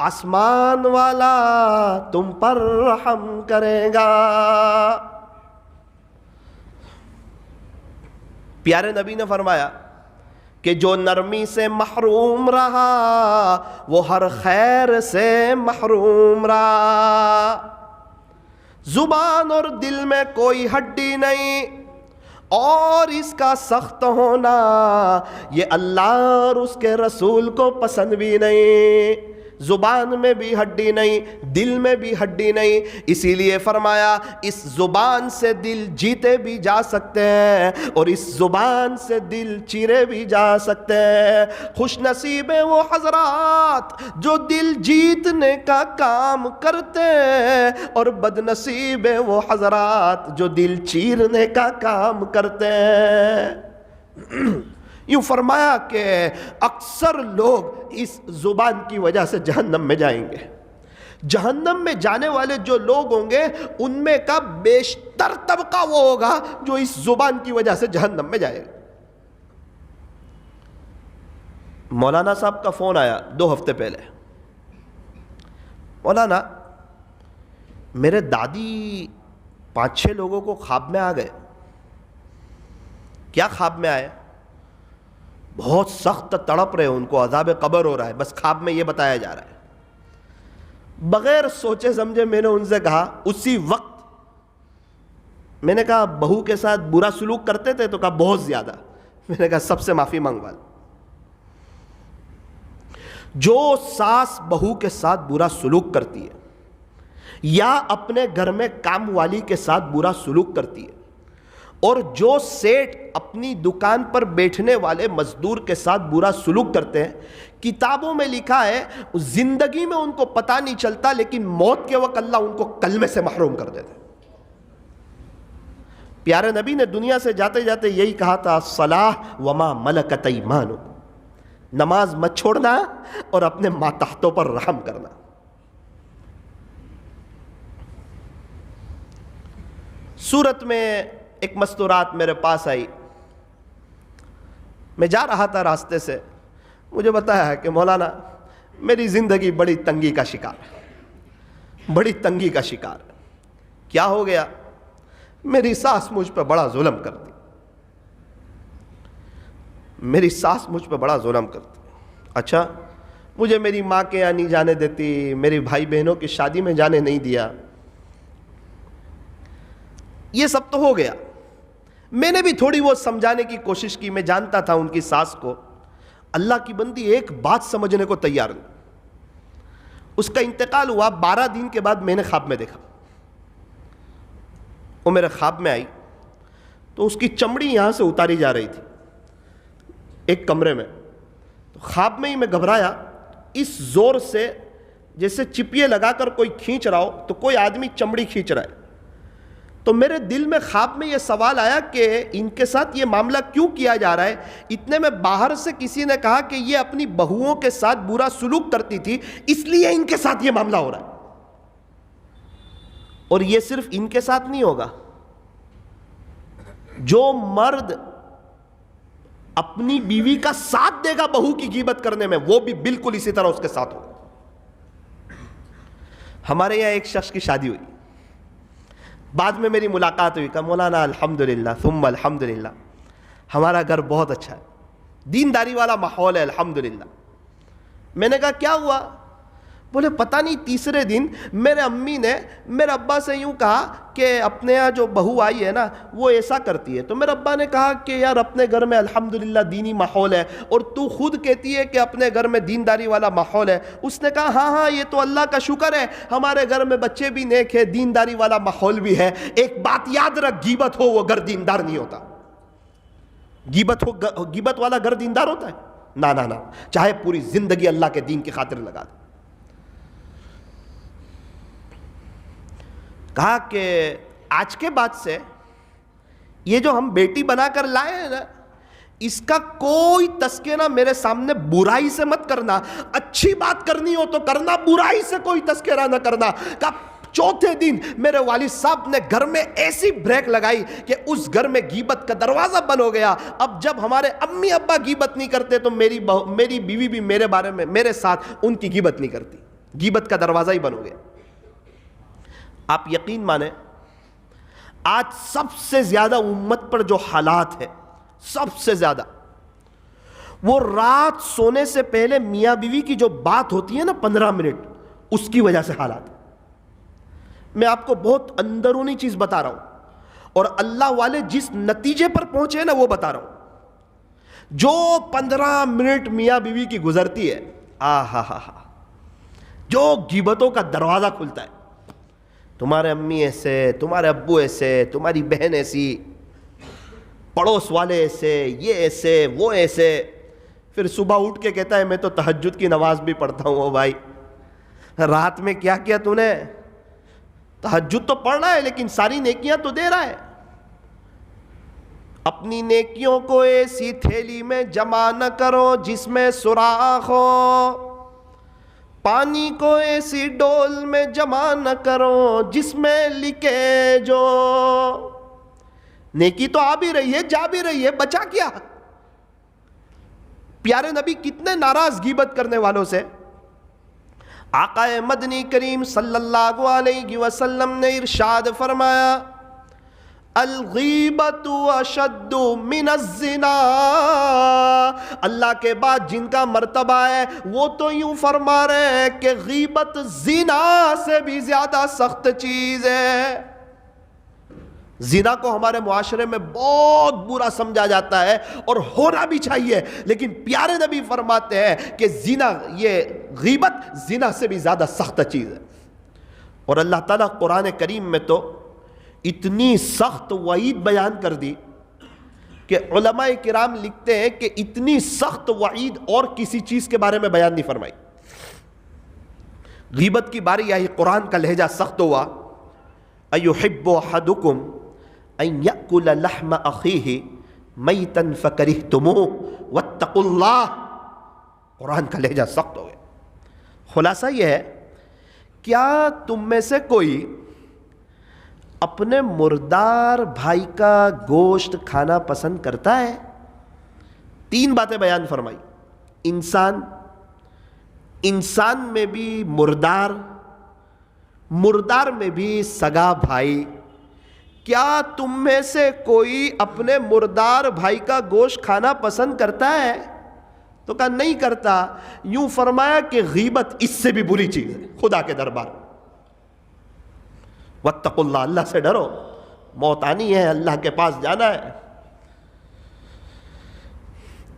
آسمان والا تم پر رحم کرے گا. پیارے نبی نے فرمایا کہ جو نرمی سے محروم رہا وہ ہر خیر سے محروم رہا. زبان اور دل میں کوئی ہڈی نہیں، اور اس کا سخت ہونا یہ اللہ اور اس کے رسول کو پسند بھی نہیں. زبان میں بھی ہڈی نہیں، دل میں بھی ہڈی نہیں، اسی لیے فرمایا اس زبان سے دل جیتے بھی جا سکتے ہیں اور اس زبان سے دل چیرے بھی جا سکتے ہیں. خوش نصیب ہیں وہ حضرات جو دل جیتنے کا کام کرتے ہیں، اور بد نصیب ہیں وہ حضرات جو دل چیرنے کا کام کرتے ہیں. یوں فرمایا کہ اکثر لوگ اس زبان کی وجہ سے جہنم میں جائیں گے. جہنم میں جانے والے جو لوگ ہوں گے ان میں کا بیشتر طبقہ وہ ہوگا جو اس زبان کی وجہ سے جہنم میں جائے گا. مولانا صاحب کا فون آیا 2 ہفتے پہلے. مولانا میرے دادی 5-6 لوگوں کو خواب میں آ گئے. کیا خواب میں آئے؟ بہت سخت تڑپ رہے، ان کو عذاب قبر ہو رہا ہے، بس خواب میں یہ بتایا جا رہا ہے. بغیر سوچے سمجھے میں نے ان سے کہا اسی وقت، میں نے کہا بہو کے ساتھ برا سلوک کرتے تھے؟ تو کہا بہت زیادہ. میں نے کہا سب سے معافی منگوا لو. جو ساس بہو کے ساتھ برا سلوک کرتی ہے یا اپنے گھر میں کام والی کے ساتھ برا سلوک کرتی ہے، اور جو سیٹ اپنی دکان پر بیٹھنے والے مزدور کے ساتھ برا سلوک کرتے ہیں، کتابوں میں لکھا ہے زندگی میں ان کو پتہ نہیں چلتا لیکن موت کے وقت اللہ ان کو کلمے سے محروم کر دیتے. پیارے نبی نے دنیا سے جاتے جاتے یہی کہا تھا، صلاح وما ملکت ایمانکم، نماز مت چھوڑنا اور اپنے ماتحتوں پر رحم کرنا. سورت میں ایک مستورات میرے پاس آئی. میں جا رہا تھا راستے سے، مجھے بتایا کہ مولانا میری زندگی بڑی تنگی کا شکار ہے، بڑی تنگی کا شکار ہے. کیا ہو گیا؟ میری ساس مجھ پہ بڑا ظلم کرتی، میری ساس مجھ پہ بڑا ظلم کرتی. اچھا، مجھے میری ماں کے یہاں نہیں جانے دیتی، میری بھائی بہنوں کی شادی میں جانے نہیں دیا. یہ سب تو ہو گیا. میں نے بھی تھوڑی وہ سمجھانے کی کوشش کی. میں جانتا تھا ان کی ساس کو. اللہ کی بندی ایک بات سمجھنے کو تیار نہیں. اس کا انتقال ہوا 12 دن کے بعد میں نے خواب میں دیکھا. وہ میرے خواب میں آئی تو اس کی چمڑی یہاں سے اتاری جا رہی تھی ایک کمرے میں. تو خواب میں ہی میں گھبرایا، اس زور سے جیسے چپیے لگا کر کوئی کھینچ رہا ہو تو کوئی آدمی چمڑی کھینچ رہا ہے. تو میرے دل میں خواب میں یہ سوال آیا کہ ان کے ساتھ یہ معاملہ کیوں کیا جا رہا ہے. اتنے میں باہر سے کسی نے کہا کہ یہ اپنی بہوؤں کے ساتھ برا سلوک کرتی تھی اس لیے ان کے ساتھ یہ معاملہ ہو رہا ہے. اور یہ صرف ان کے ساتھ نہیں ہوگا. جو مرد اپنی بیوی کا ساتھ دے گا بہو کی غیبت کرنے میں، وہ بھی بالکل اسی طرح اس کے ساتھ ہوگا. ہمارے یہاں ایک شخص کی شادی ہوئی، بعد میں میری ملاقات ہوئی. کہا مولانا الحمدللہ ثم الحمدللہ، ہمارا گھر بہت اچھا ہے، دینداری والا ماحول ہے الحمدللہ. میں نے کہا کیا ہوا؟ بولے پتہ نہیں تیسرے دن میرے امی نے میرے ابا سے یوں کہا کہ اپنے یہاں جو بہو آئی ہے نا وہ ایسا کرتی ہے. تو میرے ابا نے کہا کہ یار اپنے گھر میں الحمدللہ دینی ماحول ہے اور تو خود کہتی ہے کہ اپنے گھر میں دینداری والا ماحول ہے. اس نے کہا ہاں ہاں یہ تو اللہ کا شکر ہے، ہمارے گھر میں بچے بھی نیک ہے، دینداری والا ماحول بھی ہے. ایک بات یاد رکھ، غیبت ہو وہ گھر دیندار نہیں ہوتا. غیبت والا گھر دیندار ہوتا ہے؟ نہ نہ نہ، چاہے پوری زندگی اللہ کے دین کی خاطر لگا دے. کہا کہ آج کے بعد سے یہ جو ہم بیٹی بنا کر لائے ہیں نا، اس کا کوئی تذکرہ میرے سامنے برائی سے مت کرنا. اچھی بات کرنی ہو تو کرنا، برائی سے کوئی تذکرہ نہ کرنا. کہا چوتھے دن میرے والد صاحب نے گھر میں ایسی بریک لگائی کہ اس گھر میں غیبت کا دروازہ بند ہو گیا. اب جب ہمارے امی ابا غیبت نہیں کرتے تو میری بیوی بھی میرے بارے میں میرے ساتھ ان کی غیبت نہیں کرتی. غیبت کا دروازہ ہی بنو گے. آپ یقین مانیں آج سب سے زیادہ امت پر جو حالات ہے سب سے زیادہ وہ رات سونے سے پہلے میاں بیوی کی جو بات ہوتی ہے نا 15 منٹ, اس کی وجہ سے حالات. میں آپ کو بہت اندرونی چیز بتا رہا ہوں اور اللہ والے جس نتیجے پر پہنچے نا وہ بتا رہا ہوں. جو 15 منٹ میاں بیوی کی گزرتی ہے جو غیبتوں کا دروازہ کھلتا ہے, تمہارے امی ایسے, تمہارے ابو ایسے, تمہاری بہن ایسی, پڑوس والے ایسے, یہ ایسے, وہ ایسے. پھر صبح اٹھ کے کہتا ہے میں تو تہجد کی نماز بھی پڑھتا ہوں. بھائی رات میں کیا کیا تو نے؟ تہجد تو پڑھ رہا ہے لیکن ساری نیکیاں تو دے رہا ہے. اپنی نیکیوں کو ایسی تھیلی میں جمع نہ کرو جس میں سوراخ ہو, پانی کو ایسی ڈول میں جمع نہ کرو جس میں لکھے جو. نیکی تو آ بھی رہی ہے جا بھی رہی ہے, بچا کیا؟ پیارے نبی کتنے ناراض غیبت کرنے والوں سے. آقا مدنی کریم صلی اللہ علیہ وسلم نے ارشاد فرمایا الغیبت اشد من الزنا. اللہ کے بعد جن کا مرتبہ ہے وہ تو یوں فرما رہے ہیں کہ غیبت زنا سے بھی زیادہ سخت چیز ہے. زنا کو ہمارے معاشرے میں بہت برا سمجھا جاتا ہے اور ہونا بھی چاہیے, لیکن پیارے نبی فرماتے ہیں کہ زنا, یہ غیبت زنا سے بھی زیادہ سخت چیز ہے. اور اللہ تعالیٰ قرآن کریم میں تو اتنی سخت وعید بیان کر دی کہ علماء کرام لکھتے ہیں کہ اتنی سخت وعید اور کسی چیز کے بارے میں بیان نہیں فرمائی. غیبت کی باری آئی, قرآن کا لہجہ سخت ہوا. ایحب احدکم ان یأکل لحم اخیہ میتا فکرہتموہ واتقوا اللہ. قرآن کا لہجہ سخت ہو گیا. خلاصہ یہ ہے, کیا تم میں سے کوئی اپنے مردار بھائی کا گوشت کھانا پسند کرتا ہے؟ 3 باتیں بیان فرمائی. انسان میں بھی مردار میں بھی سگا بھائی. کیا تم میں سے کوئی اپنے مردار بھائی کا گوشت کھانا پسند کرتا ہے؟ تو کہا نہیں کرتا. یوں فرمایا کہ غیبت اس سے بھی بری چیز ہے خدا کے دربار. واتقوا اللہ, اللہ سے ڈرو, موت آنی ہے, اللہ کے پاس جانا ہے.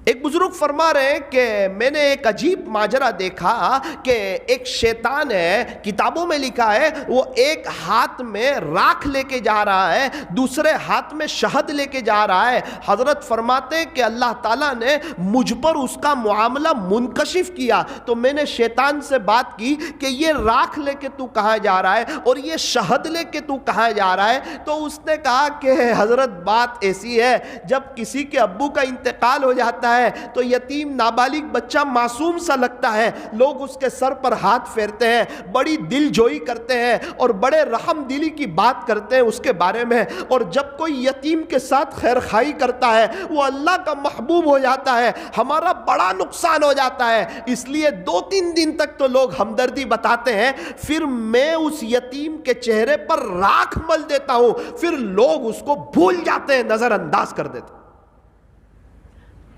ایک بزرگ فرما رہے ہیں کہ میں نے ایک عجیب ماجرا دیکھا کہ ایک شیطان ہے, کتابوں میں لکھا ہے, وہ ایک ہاتھ میں راکھ لے کے جا رہا ہے, دوسرے ہاتھ میں شہد لے کے جا رہا ہے. حضرت فرماتے ہیں کہ اللہ تعالیٰ نے مجھ پر اس کا معاملہ منکشف کیا تو میں نے شیطان سے بات کی کہ یہ راکھ لے کے تو کہاں جا رہا ہے اور یہ شہد لے کے تو کہاں جا رہا ہے. تو اس نے کہا کہ حضرت بات ایسی ہے, جب کسی کے ابو کا انتقال ہو جاتا ہے تو یتیم نابالغ بچہ معصوم سا لگتا ہے, لوگ اس کے سر پر ہاتھ پھیرتے ہیں, بڑی دل جوئی کرتے ہیں اور بڑے رحم دلی کی بات کرتے ہیں اس کے بارے میں. اور جب کوئی یتیم کے ساتھ خیر خائی کرتا ہے وہ اللہ کا محبوب ہو جاتا ہے, ہمارا بڑا نقصان ہو جاتا ہے. اس لیے 2-3 دن تک تو لوگ ہمدردی بتاتے ہیں, پھر میں اس یتیم کے چہرے پر راکھ مل دیتا ہوں, پھر لوگ اس کو بھول جاتے ہیں, نظر انداز کر دیتے ہیں,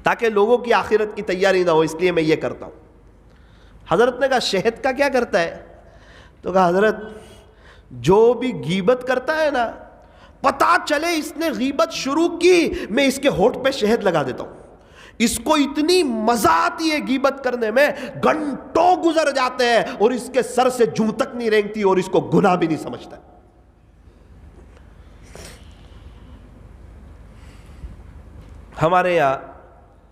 تاکہ لوگوں کی آخرت کی تیاری نہ ہو. اس لیے میں یہ کرتا ہوں. حضرت نے کہا شہد کا کیا کرتا ہے؟ تو کہا حضرت جو بھی غیبت کرتا ہے نا, پتا چلے اس نے غیبت شروع کی, میں اس کے ہونٹ پہ شہد لگا دیتا ہوں. اس کو اتنی مزہ آتی ہے غیبت کرنے میں, گھنٹوں گزر جاتے ہیں اور اس کے سر سے جوں تک نہیں رینگتی اور اس کو گناہ بھی نہیں سمجھتا. ہمارے یہاں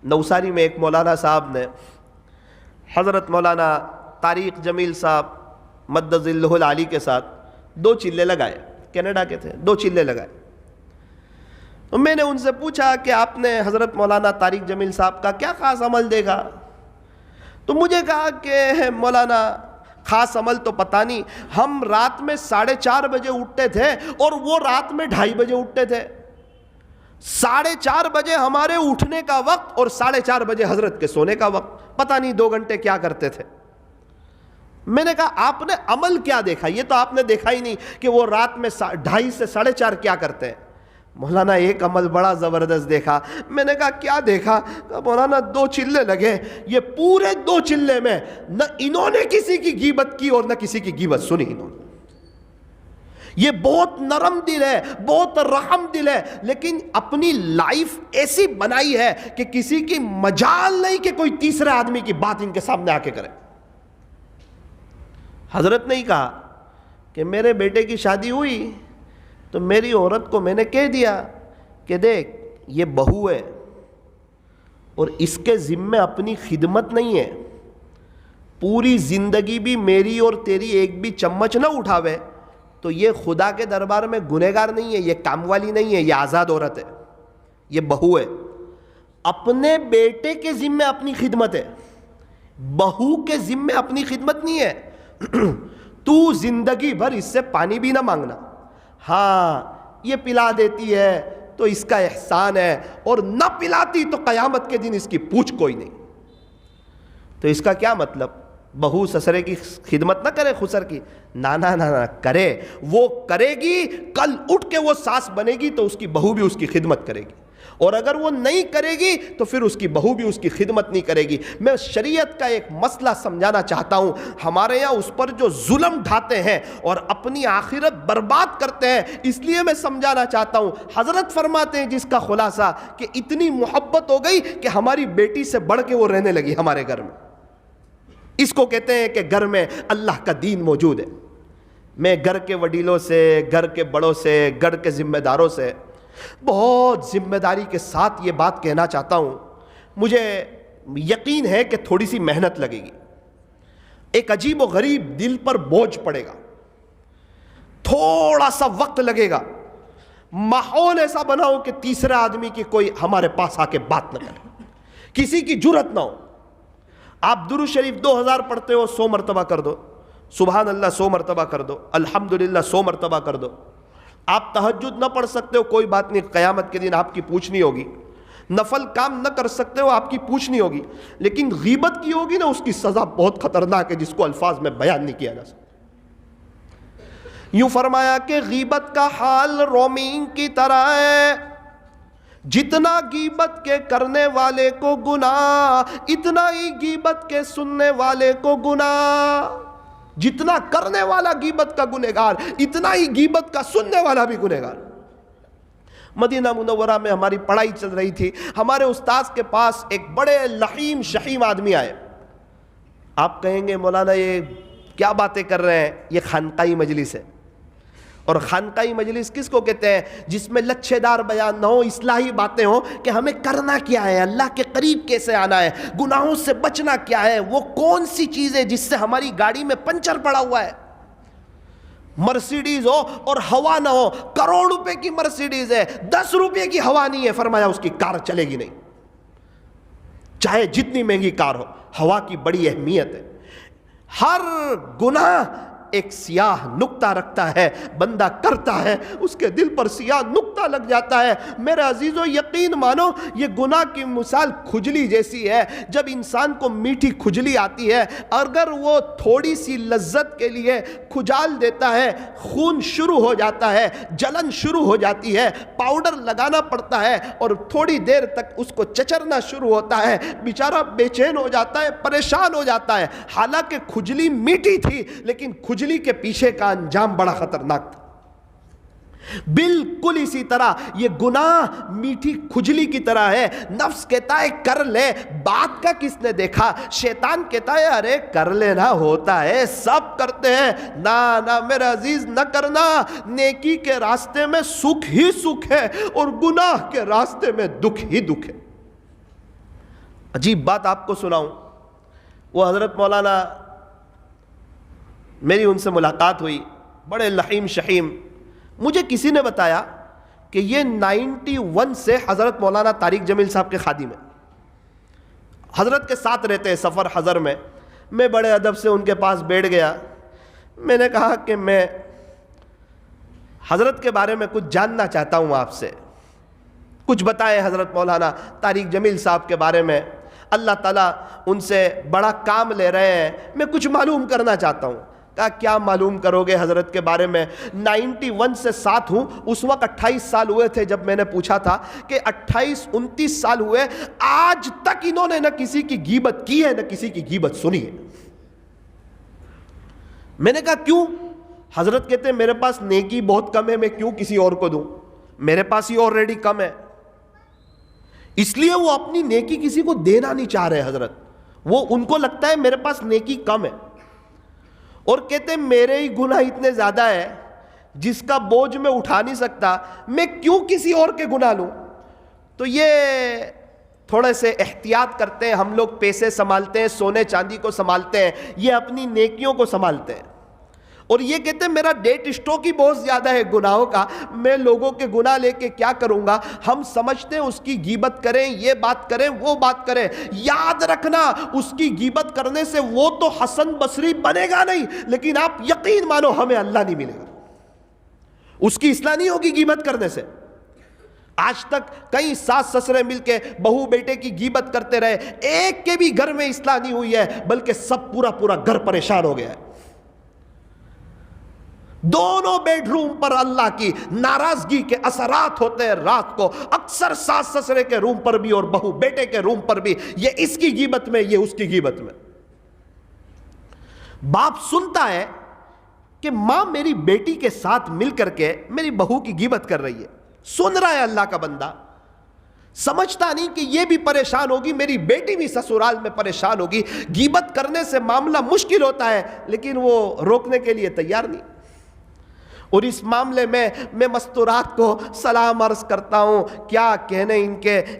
نوساری میں ایک مولانا صاحب نے حضرت مولانا طارق جمیل صاحب مد ظلہ العالی کے ساتھ 2 چلے لگائے, کینیڈا کے تھے, 2 چلے لگائے. تو میں نے ان سے پوچھا کہ آپ نے حضرت مولانا طارق جمیل صاحب کا کیا خاص عمل دیکھا؟ تو مجھے کہا کہ مولانا خاص عمل تو پتہ نہیں, ہم رات میں 4:30 بجے اٹھتے تھے اور وہ رات میں 2:30 بجے اٹھتے تھے. 4:30 بجے ہمارے اٹھنے کا وقت اور 4:30 بجے حضرت کے سونے کا وقت, پتہ نہیں 2 گھنٹے کیا کرتے تھے. میں نے کہا آپ نے عمل کیا دیکھا؟ یہ تو آپ نے دیکھا ہی نہیں کہ وہ رات میں 2:30 سے 4:30 کیا کرتے ہیں۔ مولانا ایک عمل بڑا زبردست دیکھا۔ میں نے کہا کیا دیکھا؟ کہا مولانا 2 چلے لگے، یہ پورے 2 چلے میں نہ انہوں نے کسی کی غیبت کی اور نہ کسی کی غیبت سنی انہوں نے۔ یہ بہت نرم دل ہے، بہت رحم دل ہے، لیکن اپنی لائف ایسی بنائی ہے کہ کسی کی مجال نہیں کہ کوئی تیسرے آدمی کی بات ان کے سامنے آ کے کرے۔ حضرت نے ہی کہا کہ میرے بیٹے کی شادی ہوئی تو میری عورت کو میں نے کہہ دیا کہ دیکھ یہ بہو ہے اور اس کے ذمے اپنی خدمت نہیں ہے، پوری زندگی بھی میری اور تیری ایک بھی چمچ نہ اٹھاوے تو یہ خدا کے دربار میں گنہگار نہیں ہے، یہ کام والی نہیں ہے، یہ آزاد عورت ہے، یہ بہو ہے۔ اپنے بیٹے کے ذمے اپنی خدمت ہے، بہو کے ذمے اپنی خدمت نہیں ہے۔ تو زندگی بھر اس سے پانی بھی نہ مانگنا، ہاں یہ پلا دیتی ہے تو اس کا احسان ہے، اور نہ پلاتی تو قیامت کے دن اس کی پوچھ کوئی نہیں۔ تو اس کا کیا مطلب؟ بہو سسرے کی خدمت نہ کرے، خسر کی؟ نہ کرے، وہ کرے گی، کل اٹھ کے وہ ساس بنے گی تو اس کی بہو بھی اس کی خدمت کرے گی، اور اگر وہ نہیں کرے گی تو پھر اس کی بہو بھی اس کی خدمت نہیں کرے گی۔ میں شریعت کا ایک مسئلہ سمجھانا چاہتا ہوں۔ ہمارے یہاں اس پر جو ظلم ڈھاتے ہیں اور اپنی آخرت برباد کرتے ہیں، اس لیے میں سمجھانا چاہتا ہوں۔ حضرت فرماتے ہیں جس کا خلاصہ کہ اتنی محبت ہو گئی کہ ہماری بیٹی سے بڑھ کے وہ رہنے لگی ہمارے گھر میں۔ اس کو کہتے ہیں کہ گھر میں اللہ کا دین موجود ہے۔ میں گھر کے وڈیلوں سے، گھر کے بڑوں سے، گھر کے ذمہ داروں سے بہت ذمہ داری کے ساتھ یہ بات کہنا چاہتا ہوں۔ مجھے یقین ہے کہ تھوڑی سی محنت لگے گی، ایک عجیب و غریب دل پر بوجھ پڑے گا، تھوڑا سا وقت لگے گا، ماحول ایسا بناؤ کہ تیسرے آدمی کی کوئی ہمارے پاس آ کے بات نہ کرے، کسی کی جرت نہ ہو۔ آپ درود شریف 2000 پڑھتے ہو، 100 مرتبہ کر دو، سبحان اللہ 100 مرتبہ کر دو، الحمدللہ 100 مرتبہ کر دو۔ آپ تہجد نہ پڑھ سکتے ہو، کوئی بات نہیں، قیامت کے دن آپ کی پوچھ نہیں ہوگی۔ نفل کام نہ کر سکتے ہو، آپ کی پوچھ نہیں ہوگی، لیکن غیبت کی ہوگی نا، اس کی سزا بہت خطرناک ہے جس کو الفاظ میں بیان نہیں کیا جا سکتا۔ یوں فرمایا کہ غیبت کا حال رومین کی طرح ہے، جتنا غیبت کے کرنے والے کو گناہ اتنا ہی غیبت کے سننے والے کو گناہ۔ جتنا کرنے والا غیبت کا گنہگار، اتنا ہی غیبت کا سننے والا بھی گنہگار۔ مدینہ منورہ میں ہماری پڑھائی چل رہی تھی، ہمارے استاذ کے پاس ایک بڑے لحیم شحیم آدمی آئے۔ آپ کہیں گے مولانا یہ کیا باتیں کر رہے ہیں، یہ خانقاہی مجلس ہے۔ اور خانقاہی مجلس کس کو کہتے ہیں؟ جس میں لچھے دار بیان نہ ہو، اصلاحی باتیں ہوں کہ ہمیں کرنا کیا ہے، اللہ کے قریب کیسے آنا ہے، گناہوں سے بچنا کیا ہے، وہ کون سی چیز ہے جس سے ہماری گاڑی میں پنچر پڑا ہوا ہے۔ مرسیڈیز ہو اور ہوا نہ ہو، کروڑ روپے کی مرسیڈیز ہے، 10 روپے کی ہوا نہیں ہے، فرمایا اس کی کار چلے گی نہیں، چاہے جتنی مہنگی کار ہو۔ ہوا کی بڑی اہمیت ہے۔ ہر گناہ ایک سیاہ نقطہ رکھتا ہے، بندہ کرتا ہے اس کے دل پر سیاہ نقطہ لگ جاتا ہے۔ میرے عزیزو یقین مانو، یہ گناہ کی مثال کھجلی جیسی ہے۔ جب انسان کو میٹھی کھجلی آتی ہے، اگر وہ تھوڑی سی لذت کے لیے کھجال دیتا ہے، خون شروع ہو جاتا ہے، جلن شروع ہو جاتی ہے، پاؤڈر لگانا پڑتا ہے اور تھوڑی دیر تک اس کو چچرنا شروع ہوتا ہے، بیچارہ بے چین ہو جاتا ہے، پریشان ہو جاتا ہے۔ حالانکہ کھجلی میٹھی تھی، لیکن کھجلی کے پیچھے کا انجام بڑا خطرناک تھا۔ بالکل اسی طرح یہ گناہ میٹھی کھجلی کی طرح ہے۔ نفس کہتا ہے کر لے، بات کا کس نے دیکھا؟ شیطان کہتا ہے ارے کر لینا، ہوتا ہے، سب کرتے ہیں۔ نہ میرا عزیز، نہ کرنا۔ نیکی کے راستے میں سکھ ہی سکھ ہے اور گناہ کے راستے میں دکھ ہی دکھ ہے۔ عجیب بات آپ کو سناؤں، وہ حضرت مولانا، میری ان سے ملاقات ہوئی، بڑے لحیم شحیم۔ مجھے کسی نے بتایا کہ یہ 91 سے حضرت مولانا طارق جمیل صاحب کے خادم ہیں، حضرت کے ساتھ رہتے ہیں سفر حضر میں۔ میں بڑے ادب سے ان کے پاس بیٹھ گیا۔ میں نے کہا کہ میں حضرت کے بارے میں کچھ جاننا چاہتا ہوں، آپ سے کچھ بتائیں حضرت مولانا طارق جمیل صاحب کے بارے میں۔ اللہ تعالیٰ ان سے بڑا کام لے رہے ہیں، میں کچھ معلوم کرنا چاہتا ہوں۔ کہا کیا معلوم کرو گے حضرت کے بارے میں؟ 91 سے ساتھ ہوں، اس وقت 28 سال ہوئے تھے جب میں نے پوچھا تھا کہ 28-29 سال ہوئے، آج تک انہوں نے نہ کسی کی غیبت کی ہے نہ کسی کی غیبت سنی ہے۔ میں نے کہا کیوں؟ حضرت کہتے ہیں میرے پاس نیکی بہت کم ہے، میں کیوں کسی اور کو دوں، میرے پاس ہی آلریڈی کم ہے۔ اس لیے وہ اپنی نیکی کسی کو دینا نہیں چاہ رہے حضرت، وہ ان کو لگتا ہے میرے پاس نیکی کم ہے، اور کہتے ہیں میرے ہی گناہ اتنے زیادہ ہے جس کا بوجھ میں اٹھا نہیں سکتا، میں کیوں کسی اور کے گناہ لوں؟ تو یہ تھوڑے سے احتیاط کرتے ہیں ہم لوگ، پیسے سنبھالتے ہیں، سونے چاندی کو سنبھالتے ہیں، یہ اپنی نیکیوں کو سنبھالتے ہیں۔ اور یہ کہتے ہیں میرا ڈیٹ اسٹاک ہی بہت زیادہ ہے گناہوں کا، میں لوگوں کے گناہ لے کے کیا کروں گا؟ ہم سمجھتے ہیں اس کی غیبت کریں، یہ بات کریں، وہ بات کریں۔ یاد رکھنا اس کی غیبت کرنے سے وہ تو حسن بصری بنے گا نہیں، لیکن آپ یقین مانو ہمیں اللہ نہیں ملے گا، اس کی اصلاح نہیں ہوگی غیبت کرنے سے۔ آج تک کئی ساس سسرے مل کے بہو بیٹے کی غیبت کرتے رہے، ایک کے بھی گھر میں اصلاح نہیں ہوئی ہے، بلکہ سب پورا گھر پریشان ہو گیا ہے۔ دونوں بیڈ روم پر اللہ کی ناراضگی کے اثرات ہوتے ہیں رات کو، اکثر ساس سسرے کے روم پر بھی اور بہو بیٹے کے روم پر بھی، یہ اس کی غیبت میں، یہ اس کی غیبت میں۔ باپ سنتا ہے کہ ماں میری بیٹی کے ساتھ مل کر کے میری بہو کی غیبت کر رہی ہے، سن رہا ہے اللہ کا بندہ، سمجھتا نہیں کہ یہ بھی پریشان ہوگی، میری بیٹی بھی سسرال میں پریشان ہوگی۔ غیبت کرنے سے معاملہ مشکل ہوتا ہے، لیکن وہ روکنے کے لیے تیار نہیں۔ اور اس معاملے میں مستورات کو سلام عرض کرتا ہوں، کیا کہنے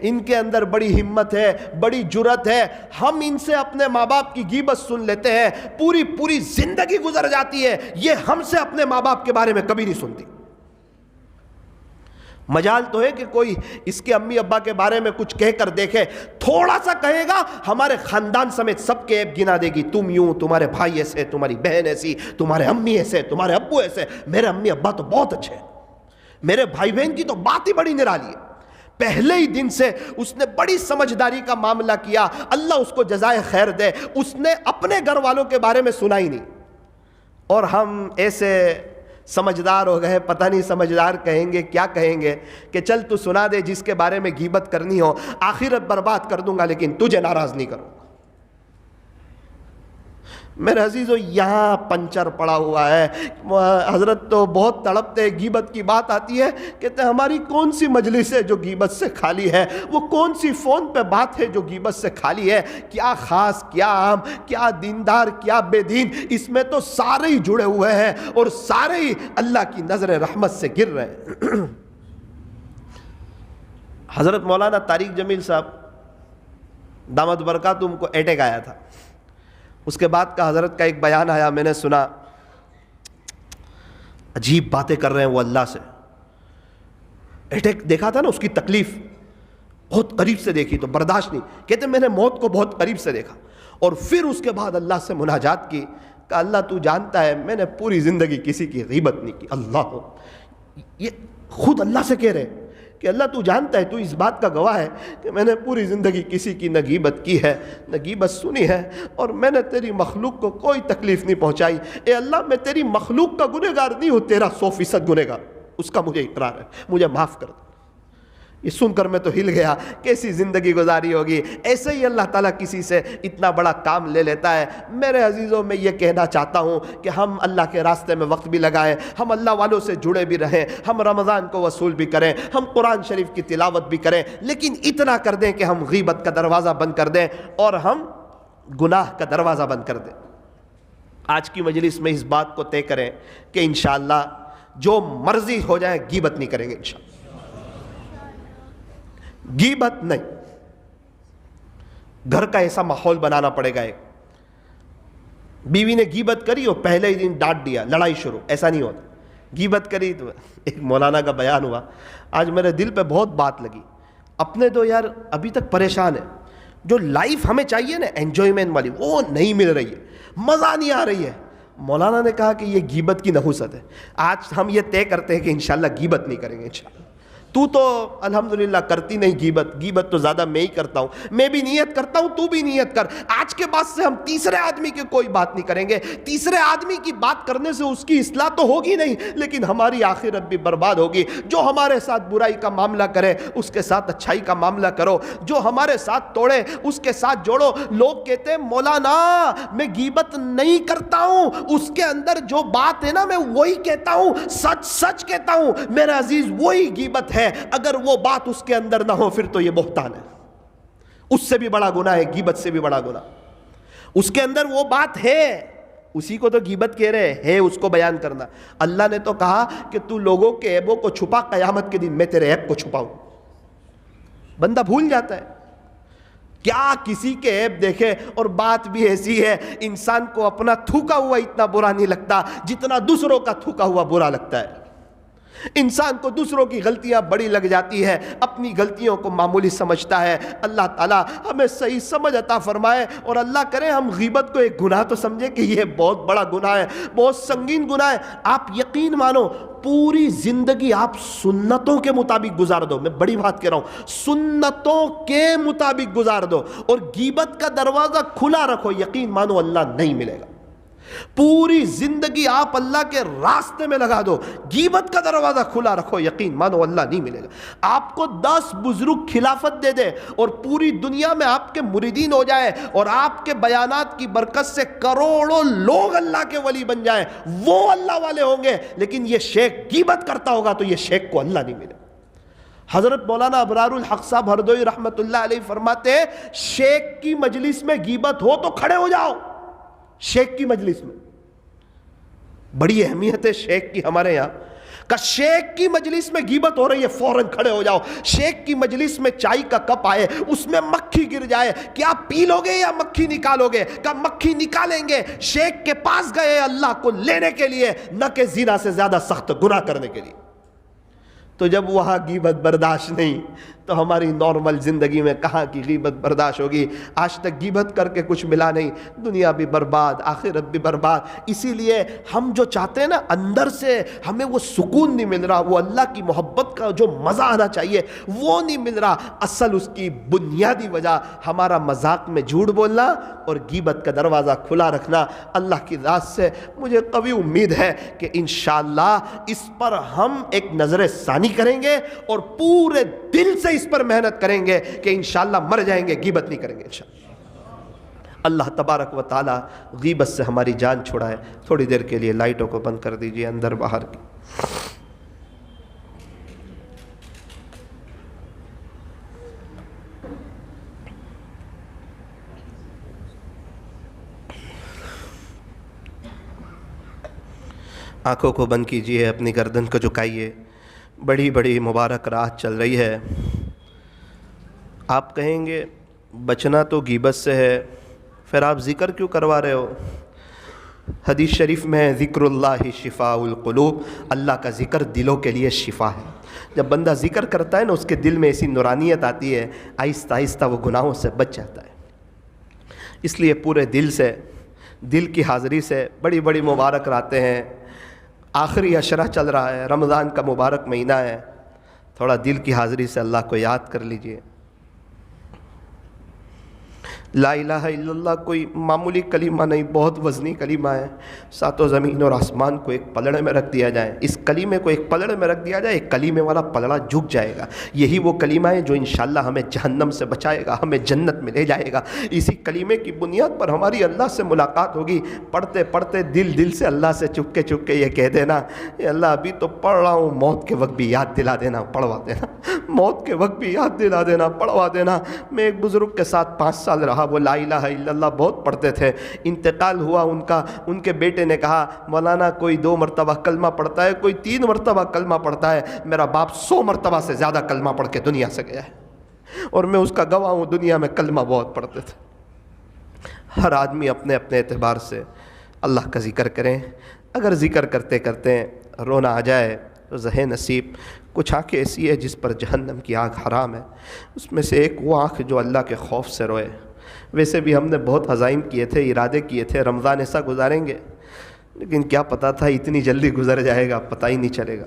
ان کے اندر بڑی ہمت ہے، بڑی جرت ہے۔ ہم ان سے اپنے ماں باپ کی غیبت سن لیتے ہیں، پوری زندگی گزر جاتی ہے، یہ ہم سے اپنے ماں باپ کے بارے میں کبھی نہیں سنتی۔ مجال تو ہے کہ کوئی اس کے امی ابا کے بارے میں کچھ کہہ کر دیکھے، تھوڑا سا کہے گا ہمارے خاندان سمیت سب کے عیب گنا دے گی، تم یوں، تمہارے بھائی ایسے، تمہاری بہن ایسی، تمہارے امی ایسے، تمہارے ابو ایسے۔ میرے امی ابا تو بہت اچھے ہیں، میرے بھائی بہن کی تو بات ہی بڑی نرالی ہے۔ پہلے ہی دن سے اس نے بڑی سمجھداری کا معاملہ کیا، اللہ اس کو جزائے خیر دے، اس نے اپنے گھر والوں کے بارے میں سنا ہی نہیں۔ اور ہم ایسے سمجھدار ہو گئے، پتہ نہیں سمجھدار کہیں گے کیا کہیں گے، کہ چل تو سنا دے جس کے بارے میں غیبت کرنی ہو، آخرت برباد کر دوں گا لیکن تجھے ناراض نہیں کروں گا۔ میرے عزیزو یہاں پنچر پڑا ہوا ہے۔ حضرت تو بہت تڑپتے، غیبت کی بات آتی ہے کہتے ہیں ہماری کون سی مجلس ہے جو غیبت سے خالی ہے، وہ کون سی فون پہ بات ہے جو غیبت سے خالی ہے، کیا خاص کیا عام، کیا دیندار کیا بے دین، اس میں تو سارے ہی جڑے ہوئے ہیں اور سارے ہی اللہ کی نظر رحمت سے گر رہے ہیں۔ حضرت مولانا طارق جمیل صاحب دامت برکاتہم کو اٹیک آیا تھا، اس کے بعد کا حضرت کا ایک بیان آیا، میں نے سنا، عجیب باتیں کر رہے ہیں وہ اللہ سے۔ اٹیک دیکھا تھا نا، اس کی تکلیف بہت قریب سے دیکھی تو برداشت نہیں، کہتے میں نے موت کو بہت قریب سے دیکھا، اور پھر اس کے بعد اللہ سے مناجات کی، کہ اللہ تو جانتا ہے میں نے پوری زندگی کسی کی غیبت نہیں کی۔ اللہ، یہ خود اللہ سے کہہ رہے کہ اللہ تو جانتا ہے، تو اس بات کا گواہ ہے کہ میں نے پوری زندگی کسی کی نہ غیبت کی ہے نہ غیبت سنی ہے، اور میں نے تیری مخلوق کو کوئی تکلیف نہیں پہنچائی۔ اے اللہ میں تیری مخلوق کا گنہگار نہیں ہوں، تیرا 100% گنہگار، اس کا مجھے اقرار ہے، مجھے معاف کر دو۔ یہ سن کر میں تو ہل گیا، کیسی زندگی گزاری ہوگی۔ ایسے ہی اللہ تعالیٰ کسی سے اتنا بڑا کام لے لیتا ہے۔ میرے عزیزوں میں یہ کہنا چاہتا ہوں کہ ہم اللہ کے راستے میں وقت بھی لگائیں، ہم اللہ والوں سے جڑے بھی رہیں، ہم رمضان کو وصول بھی کریں، ہم قرآن شریف کی تلاوت بھی کریں، لیکن اتنا کر دیں کہ ہم غیبت کا دروازہ بند کر دیں اور ہم گناہ کا دروازہ بند کر دیں۔ آج کی مجلس میں اس بات کو طے کریں کہ انشاءاللہ جو مرضی ہو جائے غیبت نہیں کریں گے، انشاءاللہ غیبت نہیں۔ گھر کا ایسا ماحول بنانا پڑے گا۔ ایک بیوی نے غیبت کری اور پہلے ہی دن ڈانٹ دیا، لڑائی شروع، ایسا نہیں ہوتا۔ غیبت کری تو ایک مولانا کا بیان ہوا، آج میرے دل پہ بہت بات لگی۔ اپنے تو یار ابھی تک پریشان ہے، جو لائف ہمیں چاہیے نا انجوائمنٹ والی، وہ نہیں مل رہی ہے، مزہ نہیں آ رہی ہے۔ مولانا نے کہا کہ یہ غیبت کی نحوست ہے۔ آج ہم یہ طے کرتے ہیں کہ انشاءاللہ غیبت نہیں کریں گے، انشاءاللہ تو الحمدللہ کرتی نہیں گیبت تو زیادہ میں ہی کرتا ہوں، میں بھی نیت کرتا ہوں، تو بھی نیت کر۔ آج کے بعد سے ہم تیسرے آدمی کی کوئی بات نہیں کریں گے۔ تیسرے آدمی کی بات کرنے سے اس کی اصلاح تو ہوگی نہیں، لیکن ہماری آخرت بھی برباد ہوگی۔ جو ہمارے ساتھ برائی کا معاملہ کرے اس کے ساتھ اچھائی کا معاملہ کرو، جو ہمارے ساتھ توڑے اس کے ساتھ جوڑو۔ لوگ کہتے ہیں مولانا میں غیبت نہیں کرتا ہوں، اس کے اندر جو بات ہے نا میں وہی کہتا ہوں، سچ سچ کہتا ہوں۔ میرے عزیز وہی غیبت ہے، اگر وہ بات اس کے اندر نہ ہو پھر تو یہ بہتان ہے، اس سے بھی بڑا گناہ ہے، غیبت سے بھی بڑا گناہ۔ اس کے اندر وہ بات ہے، اسی کو تو غیبت کہہ رہے ہیں، اس کو بیان کرنا۔ اللہ نے تو کہا کہ تو لوگوں کے عیبوں کو چھپا، قیامت کے دن میں تیرے عیب کو چھپاؤں۔ بندہ بھول جاتا ہے کیا کسی کے عیب دیکھے، اور بات بھی ایسی ہے انسان کو اپنا تھوکا ہوا اتنا برا نہیں لگتا جتنا دوسروں کا تھوکا ہوا برا لگتا ہے۔ انسان کو دوسروں کی غلطیاں بڑی لگ جاتی ہے، اپنی غلطیوں کو معمولی سمجھتا ہے۔ اللہ تعالیٰ ہمیں صحیح سمجھ عطا فرمائے، اور اللہ کرے ہم غیبت کو ایک گناہ تو سمجھے کہ یہ بہت بڑا گناہ ہے، بہت سنگین گناہ ہے۔ آپ یقین مانو پوری زندگی آپ سنتوں کے مطابق گزار دو، میں بڑی بات کہہ رہا ہوں، سنتوں کے مطابق گزار دو، اور غیبت کا دروازہ کھلا رکھو، یقین مانو اللہ نہیں ملے گا۔ پوری زندگی آپ اللہ کے راستے میں لگا دو، غیبت کا دروازہ کھلا رکھو، یقین مانو اللہ نہیں ملے گا۔ آپ کو 10 بزرگ خلافت دے دے اور پوری دنیا میں آپ کے مریدین ہو جائے، اور آپ کے بیانات کی برکت سے کروڑوں لوگ اللہ کے ولی بن جائیں، وہ اللہ والے ہوں گے، لیکن یہ شیخ غیبت کرتا ہوگا تو یہ شیخ کو اللہ نہیں ملے گا۔ حضرت مولانا ابرار الحق صاحب ہردوئی رحمت اللہ علیہ فرماتے ہیں شیخ کی مجلس میں غیبت ہو تو کھڑے ہو جاؤ۔ شیخ کی مجلس میں بڑی اہمیت ہے شیخ کی ہمارے یہاں کہ شیخ کی مجلس میں غیبت ہو رہی ہے فوراً کھڑے ہو جاؤ۔ شیخ کی مجلس میں چائے کا کپ آئے، اس میں مکھی گر جائے، کیا پی لو گے یا مکھی نکالو گے؟ کہ مکھی نکالیں گے۔ شیخ کے پاس گئے اللہ کو لینے کے لیے، نہ کہ زنا سے زیادہ سخت گناہ کرنے کے لیے۔ تو جب وہاں غیبت برداشت نہیں تو ہماری نارمل زندگی میں کہاں کی غیبت برداشت ہوگی؟ آج تک غیبت کر کے کچھ ملا نہیں، دنیا بھی برباد، آخرت بھی برباد۔ اسی لیے ہم جو چاہتے ہیں نا، اندر سے ہمیں وہ سکون نہیں مل رہا، وہ اللہ کی محبت کا جو مزہ آنا چاہیے وہ نہیں مل رہا۔ اصل اس کی بنیادی وجہ ہمارا مذاق میں جھوٹ بولنا اور غیبت کا دروازہ کھلا رکھنا۔ اللہ کی ذات سے مجھے قوی امید ہے کہ انشاءاللہ اس پر ہم ایک نظر ثانی کریں گے اور پورے دل سے اس پر محنت کریں گے کہ انشاءاللہ مر جائیں گے غیبت نہیں کریں گے انشاءاللہ۔ اللہ تبارک و تعالی غیبت سے ہماری جان چھڑائے۔ تھوڑی دیر کے لیے لائٹوں کو بند کر دیجئے اندر باہر کی۔ آنکھوں کو بند کیجئے، اپنی گردن کو جھکائیے۔ بڑی بڑی مبارک رات چل رہی ہے۔ آپ کہیں گے بچنا تو غیبت سے ہے، پھر آپ ذکر کیوں کروا رہے ہو؟ حدیث شریف میں ہے ذکر اللہ شفاء القلوب، اللہ کا ذکر دلوں کے لیے شفا ہے۔ جب بندہ ذکر کرتا ہے نا، اس کے دل میں ایسی نورانیت آتی ہے، آہستہ آہستہ وہ گناہوں سے بچ جاتا ہے۔ اس لیے پورے دل سے، دل کی حاضری سے بڑی بڑی مبارک راتیں ہیں، آخری عشرہ چل رہا ہے، رمضان کا مبارک مہینہ ہے، تھوڑا دل کی حاضری سے اللہ کو یاد کر لیجئے۔ لا الہ الا اللہ کوئی معمولی کلمہ نہیں، بہت وزنی کلمہ ہے۔ ساتوں زمین اور آسمان کو ایک پلڑے میں رکھ دیا جائے، اس کلمے کو ایک پلڑے میں رکھ دیا جائے، ایک کلمے والا پلڑا جھک جائے گا۔ یہی وہ کلمہ ہے جو انشاءاللہ ہمیں جہنم سے بچائے گا، ہمیں جنت میں لے جائے گا۔ اسی کلمے کی بنیاد پر ہماری اللہ سے ملاقات ہوگی۔ پڑھتے پڑھتے دل سے اللہ سے چپ کے یہ کہہ دینا، اے اللہ ابھی تو پڑھ رہا ہوں، موت کے وقت بھی یاد دلا دینا، پڑھوا دینا، موت کے وقت بھی یاد دلا دینا، پڑھوا دینا۔ میں ایک بزرگ کے ساتھ 5 سال رہا، وہ لا الہ الا اللہ بہت پڑھتے تھے۔ انتقال ہوا ان کا، ان کے بیٹے نے کہا مولانا کوئی 2 مرتبہ کلمہ پڑھتا ہے، کوئی 3 مرتبہ کلمہ پڑھتا ہے، میرا باپ 100 مرتبہ سے زیادہ کلمہ پڑھ کے دنیا سے گیا ہے، اور میں اس کا گواہ ہوں، دنیا میں کلمہ بہت پڑھتے تھے۔ ہر آدمی اپنے اپنے اعتبار سے اللہ کا ذکر کریں۔ اگر ذکر کرتے کرتے رونا آ جائے تو ذہ نصیب، کچھ آنکھیں ایسی ہے جس پر جہنم کی آنکھ حرام ہے، اس میں سے ایک وہ آنکھ جو اللہ کے خوف سے روئے۔ ویسے بھی ہم نے بہت عزائم کیے تھے، ارادے کیے تھے رمضان ایسا گزاریں گے، لیکن کیا پتہ تھا اتنی جلدی گزر جائے گا، پتہ ہی نہیں چلے گا۔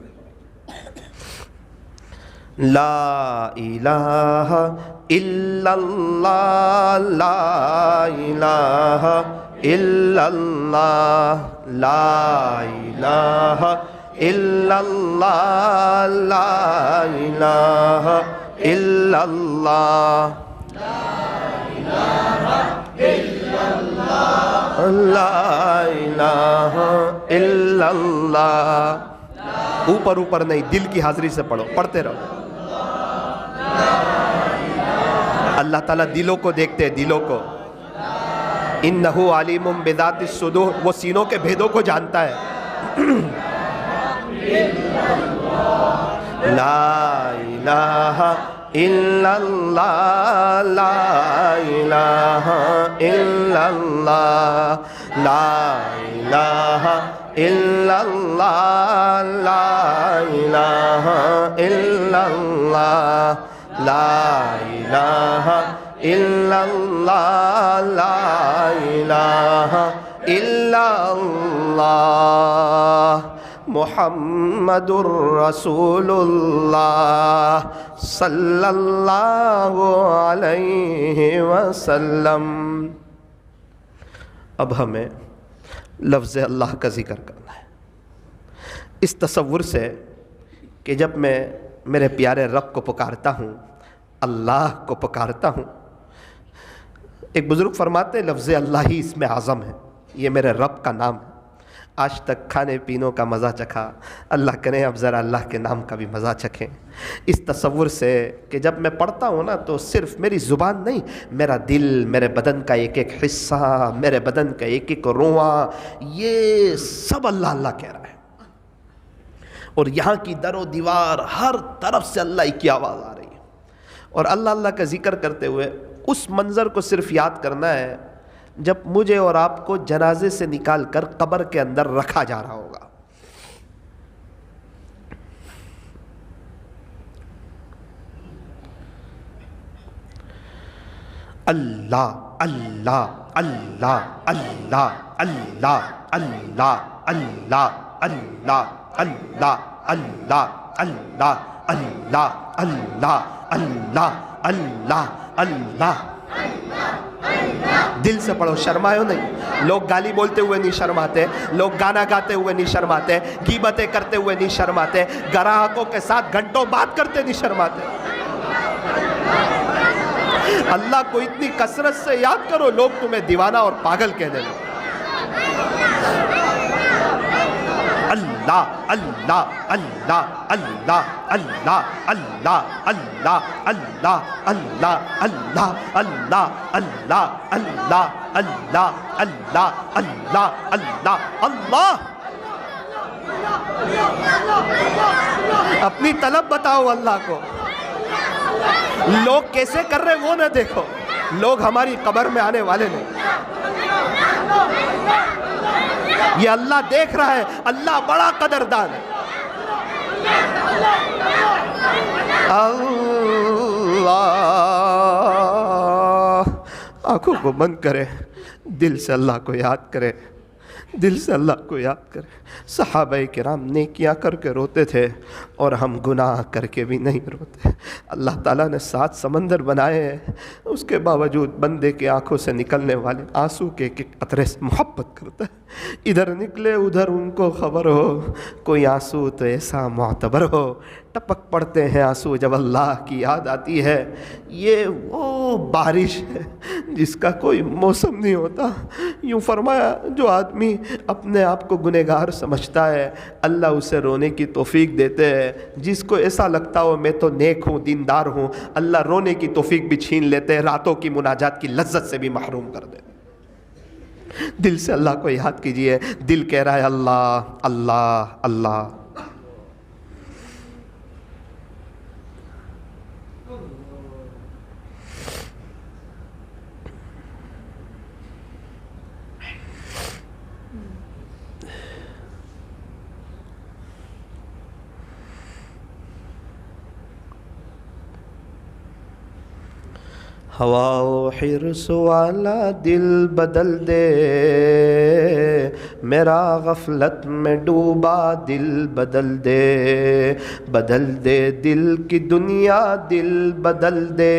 لا الہ الا اللہ لا الہ الا اللہ لا الہ الا اللہ لا الہ الا اللہ لا الہ الا اللہ. اوپر اوپر نہیں، دل کی حاضری سے پڑھو، پڑھتے رہو. اللہ تعالیٰ دلوں کو دیکھتے ہیں، دلوں کو. انہ علیم بذات الصدور، وہ سینوں کے بھیدوں کو جانتا ہے. لا الہ الا اللہ لا الہ الا اللہ لا الہ الا اللہ لا الہ الا اللہ لا الہ الا اللہ لا الہ الا اللہ محمد الرسول اللہ صلی اللہ علیہ وسلم. اب ہمیں لفظ اللہ کا ذکر کرنا ہے اس تصور سے کہ جب میں میرے پیارے رب کو پکارتا ہوں، اللہ کو پکارتا ہوں. ایک بزرگ فرماتے ہیں لفظ اللہ ہی اسم اعظم ہے، یہ میرے رب کا نام ہے. آج تک کھانے پینوں کا مزہ چکھا، اللہ کرے اب ذرا اللہ کے نام کا بھی مزہ چکھیں. اس تصور سے کہ جب میں پڑھتا ہوں نا تو صرف میری زبان نہیں، میرا دل، میرے بدن کا ایک ایک حصہ، میرے بدن کا ایک ایک رواں، یہ سب اللہ اللہ کہہ رہا ہے. اور یہاں کی در و دیوار ہر طرف سے اللہ کی آواز آ رہی ہے. اور اللہ اللہ کا ذکر کرتے ہوئے اس منظر کو صرف یاد کرنا ہے جب مجھے اور آپ کو جنازے سے نکال کر قبر کے اندر رکھا جا رہا ہوگا. اللہ اللہ اللہ اللہ اللہ اللہ اللہ اللہ اللہ اللہ اللہ اللہ اللہ اللہ اللہ اللہ. دل سے پڑھو، شرمائے نہیں. لوگ گالی بولتے ہوئے نہیں شرماتے، لوگ گانا گاتے ہوئے نہیں شرماتے، غیبتیں کرتے ہوئے نہیں شرماتے، گراہکوں کے ساتھ گھنٹوں بات کرتے نہیں شرماتے. اللہ کو اتنی کثرت سے یاد کرو لوگ تمہیں دیوانہ اور پاگل کہنے لگے. اللہ اللہ اللہ اللہ اللہ اللہ اللہ اللہ اللہ اللہ اللہ اللہ اللہ اللہ اللہ اللہ اللہ اللہ. اپنی طلب بتاؤ اللہ کو. لوگ کیسے کر رہے وہ نہ دیکھو، لوگ ہماری قبر میں آنے والے نہیں. یہ اللہ دیکھ رہا ہے، اللہ بڑا قدردان ہے. اللہ آنکھوں کو بند کرے، دل سے اللہ کو یاد کرے، دل سے اللہ کو یاد کرے. صحابہ کرام نیکیاں کر کے روتے تھے اور ہم گناہ کر کے بھی نہیں روتے. اللہ تعالیٰ نے 7 سمندر بنائے ہیں، اس کے باوجود بندے کی آنکھوں سے نکلنے والے آنسو کے ایک قطرے سے محبت کرتا ہے. ادھر نکلے ادھر ان کو خبر ہو، کوئی آنسو تو ایسا معتبر ہو. ٹپک پڑتے ہیں آنسو جب اللہ کی یاد آتی ہے. یہ وہ بارش ہے جس کا کوئی موسم نہیں ہوتا. یوں فرمایا جو آدمی اپنے آپ کو گنہگار سمجھتا ہے اللہ اسے رونے کی توفیق دیتے ہیں. جس کو ایسا لگتا ہو میں تو نیک ہوں، دیندار ہوں، اللہ رونے کی توفیق بھی چھین لیتے ہیں، راتوں کی مناجات کی لذت سے بھی محروم کر دیتے. دل سے اللہ کو یاد کیجئے. دل کہہ رہا ہے اللہ اللہ اللہ. ہوا و حرص والا دل بدل دے، میرا غفلت میں ڈوبا دل بدل دے، بدل دے دل کی دنیا دل بدل دے،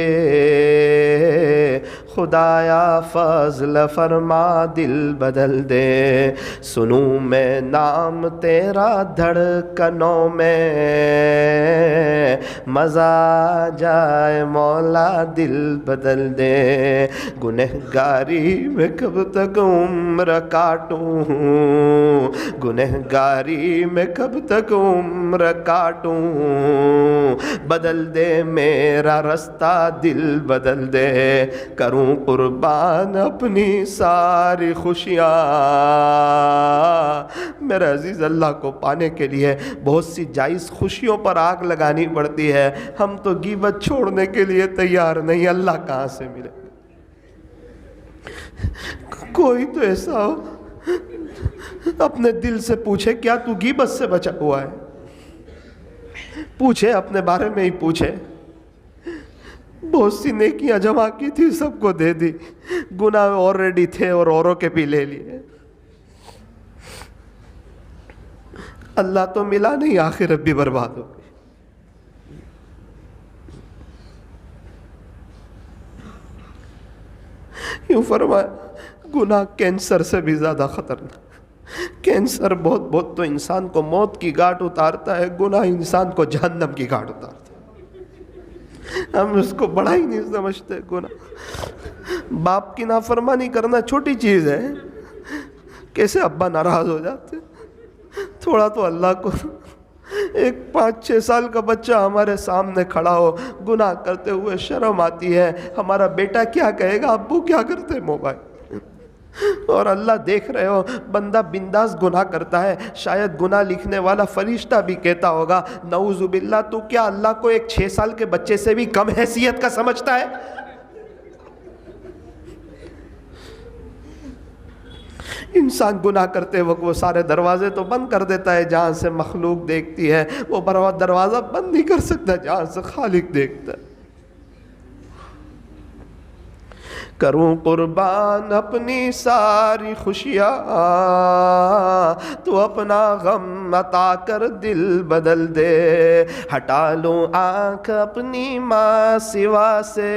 خدایا فضل فرما دل بدل دے، سنوں میں نام تیرا دھڑکنوں میں، مزہ آ جائے مولا دل بدل دے، گنہگاری میں کب تک عمر کاٹوں، گنہگاری میں کب تک عمر کاٹوں، بدل دے میرا رستہ دل بدل دے، کروں قربان اپنی ساری خوشیاں۔ میرے عزیز، اللہ کو پانے کے لیے بہت سی جائز خوشیوں پر آگ لگانی پڑتی ہے، ہم تو غیبت چھوڑنے کے لیے تیار نہیں، اللہ کہاں سے ملے؟ کوئی تو ایسا ہو اپنے دل سے پوچھے، کیا تو غیبت سے بچا ہوا ہے؟ پوچھے، اپنے بارے میں ہی پوچھے۔ بہت سی نیکیاں جمع کی تھی، سب کو دے دی، گناہ آلریڈی تھے اور اوروں کے بھی لے لیے، اللہ تو ملا نہیں، آخرت بھی برباد ہو گئی۔ یوں فرمایا، گناہ کینسر سے بھی زیادہ خطرناک، کینسر بہت تو انسان کو موت کی گھاٹ اتارتا ہے، گناہ انسان کو جہنم کی گھاٹ اتارتا ہے، ہم اس کو بڑا ہی نہیں سمجھتے۔ گناہ، باپ کی نافرمانی کرنا چھوٹی چیز ہے، کیسے ابا ناراض ہو جاتے، تھوڑا تو اللہ کو، ایک 5-6 سال کا بچہ ہمارے سامنے کھڑا ہو گناہ کرتے ہوئے، شرم آتی ہے، ہمارا بیٹا کیا کہے گا، ابو کیا کرتے موبائل، اور اللہ دیکھ رہے ہو، بندہ بنداس گناہ کرتا ہے، شاید گناہ لکھنے والا فرشتہ بھی کہتا ہوگا نعوذ باللہ، تو کیا اللہ کو ایک 6 سال کے بچے سے بھی کم حیثیت کا سمجھتا ہے؟ انسان گناہ کرتے وقت وہ سارے دروازے تو بند کر دیتا ہے جہاں سے مخلوق دیکھتی ہے، وہ دروازہ بند نہیں کر سکتا جہاں سے خالق دیکھتا ہے۔ کروں قربان اپنی ساری خوشیاں، تو اپنا غم عطا کر دل بدل دے، ہٹا لوں آنکھ اپنی ماں سوا سے،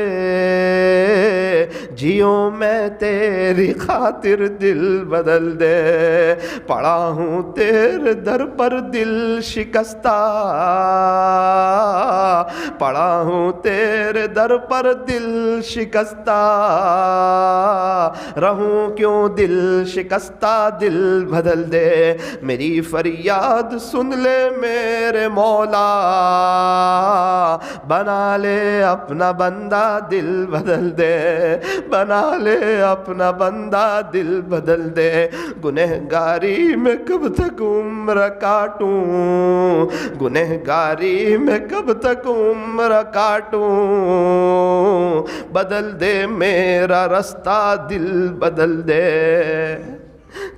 جیوں میں تیری خاطر دل بدل دے، پڑا ہوں تیرے در پر دل شکستہ، پڑا ہوں تیرے در پر دل شکستہ، رہوں کیوں دل شکستہ دل بدل دے، میری فریاد سن لے میرے مولا، بنا لے اپنا بندہ دل بدل دے، بنا لے اپنا بندہ دل بدل دے، گنہگاری میں کب تک عمر کاٹوں، گنہگاری میں کب تک عمر کاٹوں، بدل دے میرا رستہ دل بدل دے،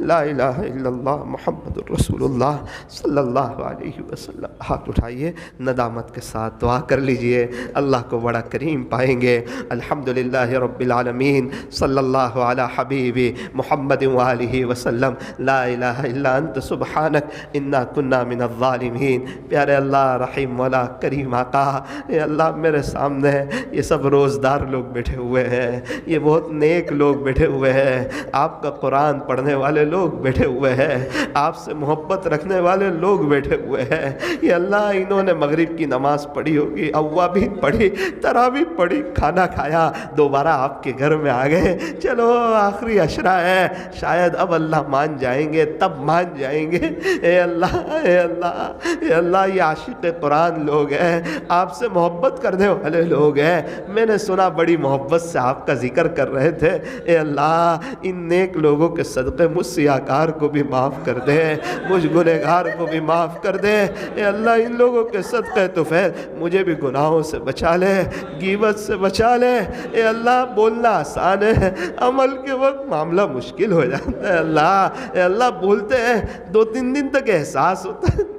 لا الہ الا اللہ محمد الرسول اللہ صلی اللہ علیہ وسلم۔ ہاتھ اٹھائیے، ندامت کے ساتھ دعا کر لیجئے، اللہ کو بڑا کریم پائیں گے۔ الحمدللہ رب العالمین، صلی اللہ علی حبیبی محمد وآلہ وسلم، لا الہ الا انت سبحانک انا کنا من الظالمین۔ پیارے اللہ، رحیم مولا، کریم آقا، اے اللہ میرے سامنے یہ سب روزدار لوگ بیٹھے ہوئے ہیں، یہ بہت نیک لوگ بیٹھے ہوئے ہیں، آپ کا قرآن پڑھنے والے لوگ بیٹھے ہوئے ہیں، آپ سے محبت رکھنے والے لوگ بیٹھے ہوئے ہیں، یہ اللہ انہوں نے مغرب کی نماز پڑھی ہوگی، اوابین پڑھی، تراویح پڑھی، کھانا کھایا، دوبارہ آپ کے گھر میں آ گئے، چلو آخری عشرہ ہے، شاید اب اللہ مان جائیں گے، تب مان جائیں گے۔ اے اللہ، اے اللہ، اے اللہ، یہ عاشق قرآن لوگ ہیں، آپ سے محبت کرنے والے لوگ ہیں، میں نے سنا بڑی محبت سے آپ کا ذکر کر رہے تھے، اے اللہ ان نیک لوگوں کے صدقے مجھ سیاکار کو بھی معاف کر دے، مجھ گنہگار کو بھی معاف کر دے، اے اللہ ان لوگوں کے صدقے طفیل مجھے بھی گناہوں سے بچا لے، غیبت سے بچا لے، اے اللہ بولنا آسان ہے، عمل کے وقت معاملہ مشکل ہو جاتا ہے، اللہ اے اللہ بولتے ہیں 2-3 دن تک احساس ہوتا ہے،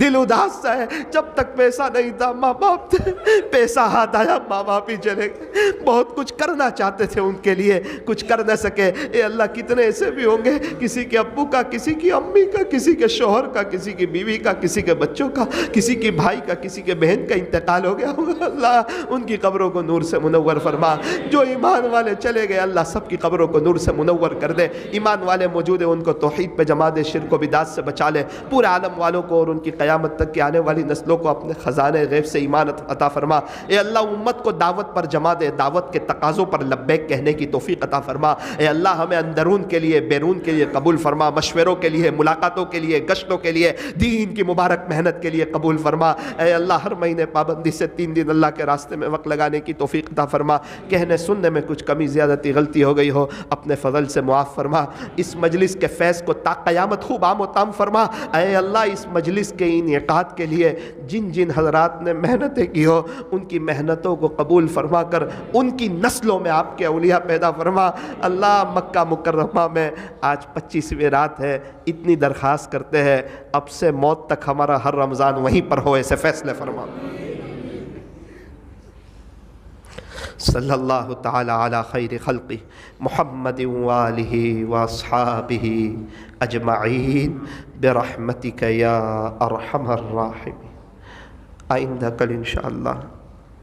دل اداس سا ہے، جب تک پیسہ نہیں تھا ماں باپ تھے، پیسہ ہاتھ آیا ماں باپ ہی چلے گئے، بہت کچھ کرنا چاہتے تھے ان کے لیے، کچھ کر نہ سکے۔ اے اللہ کتنے ایسے بھی ہوں گے، کسی کے ابو کا، کسی کی امی کا، کسی کے شوہر کا، کسی کی بیوی کا، کسی کے بچوں کا، کسی کی بھائی کا، کسی کے بہن کا انتقال ہو گیا ہوگا۔ اللہ ان کی قبروں کو نور سے منور فرما، جو ایمان والے چلے گئے اللہ سب کی قبروں کو نور سے منور کر دے، ایمان والے موجود ہیں ان کو توحید پہ جما دے، شرک و بدعت سے بچا لے، پورے عالم والوں کو اور ان کی قیامت تک کی آنے والی نسلوں کو اپنے خزانے غیب سے ایمان عطا فرما۔ اے اللہ امت کو دعوت پر جما دے، دعوت کے تقاضوں پر لبیک کہنے کی توفیق عطا فرما۔ اے اللہ ہمیں اندرون کے لیے بیرون کے لیے قبول فرما، مشوروں کے لیے، ملاقاتوں کے لیے، گشتوں کے لیے، دین کی مبارک محنت کے لیے قبول فرما۔ اے اللہ ہر مہینے پابندی سے 3 دن اللہ کے راستے میں وقت لگانے کی توفیق عطا فرما۔ کہنے سننے میں کچھ کمی زیادتی غلطی ہو گئی ہو اپنے فضل سے معاف فرما۔ اس مجلس کے فیض کو تا قیامت خوب عام و تام فرما۔ اے اللہ اس مجلس کے انعقاد کے لیے جن جن حضرات نے محنتیں کی ہو ان کی محنتوں کو قبول فرما کر ان کی نسلوں میں آپ کے اولیاء پیدا فرما۔ اللہ مکہ مکرمہ میں آج 25ویں رات ہے، اتنی درخواست کرتے ہیں اب سے موت تک ہمارا ہر رمضان وہیں پر ہو، ایسے فیصلے فرما۔ صلی اللہ تعالی علی خیر خلقہ محمد وآلہ واصحابہ اجمعین برحمتک یا ارحم الراحمین۔ آئندہ کل انشاءاللہ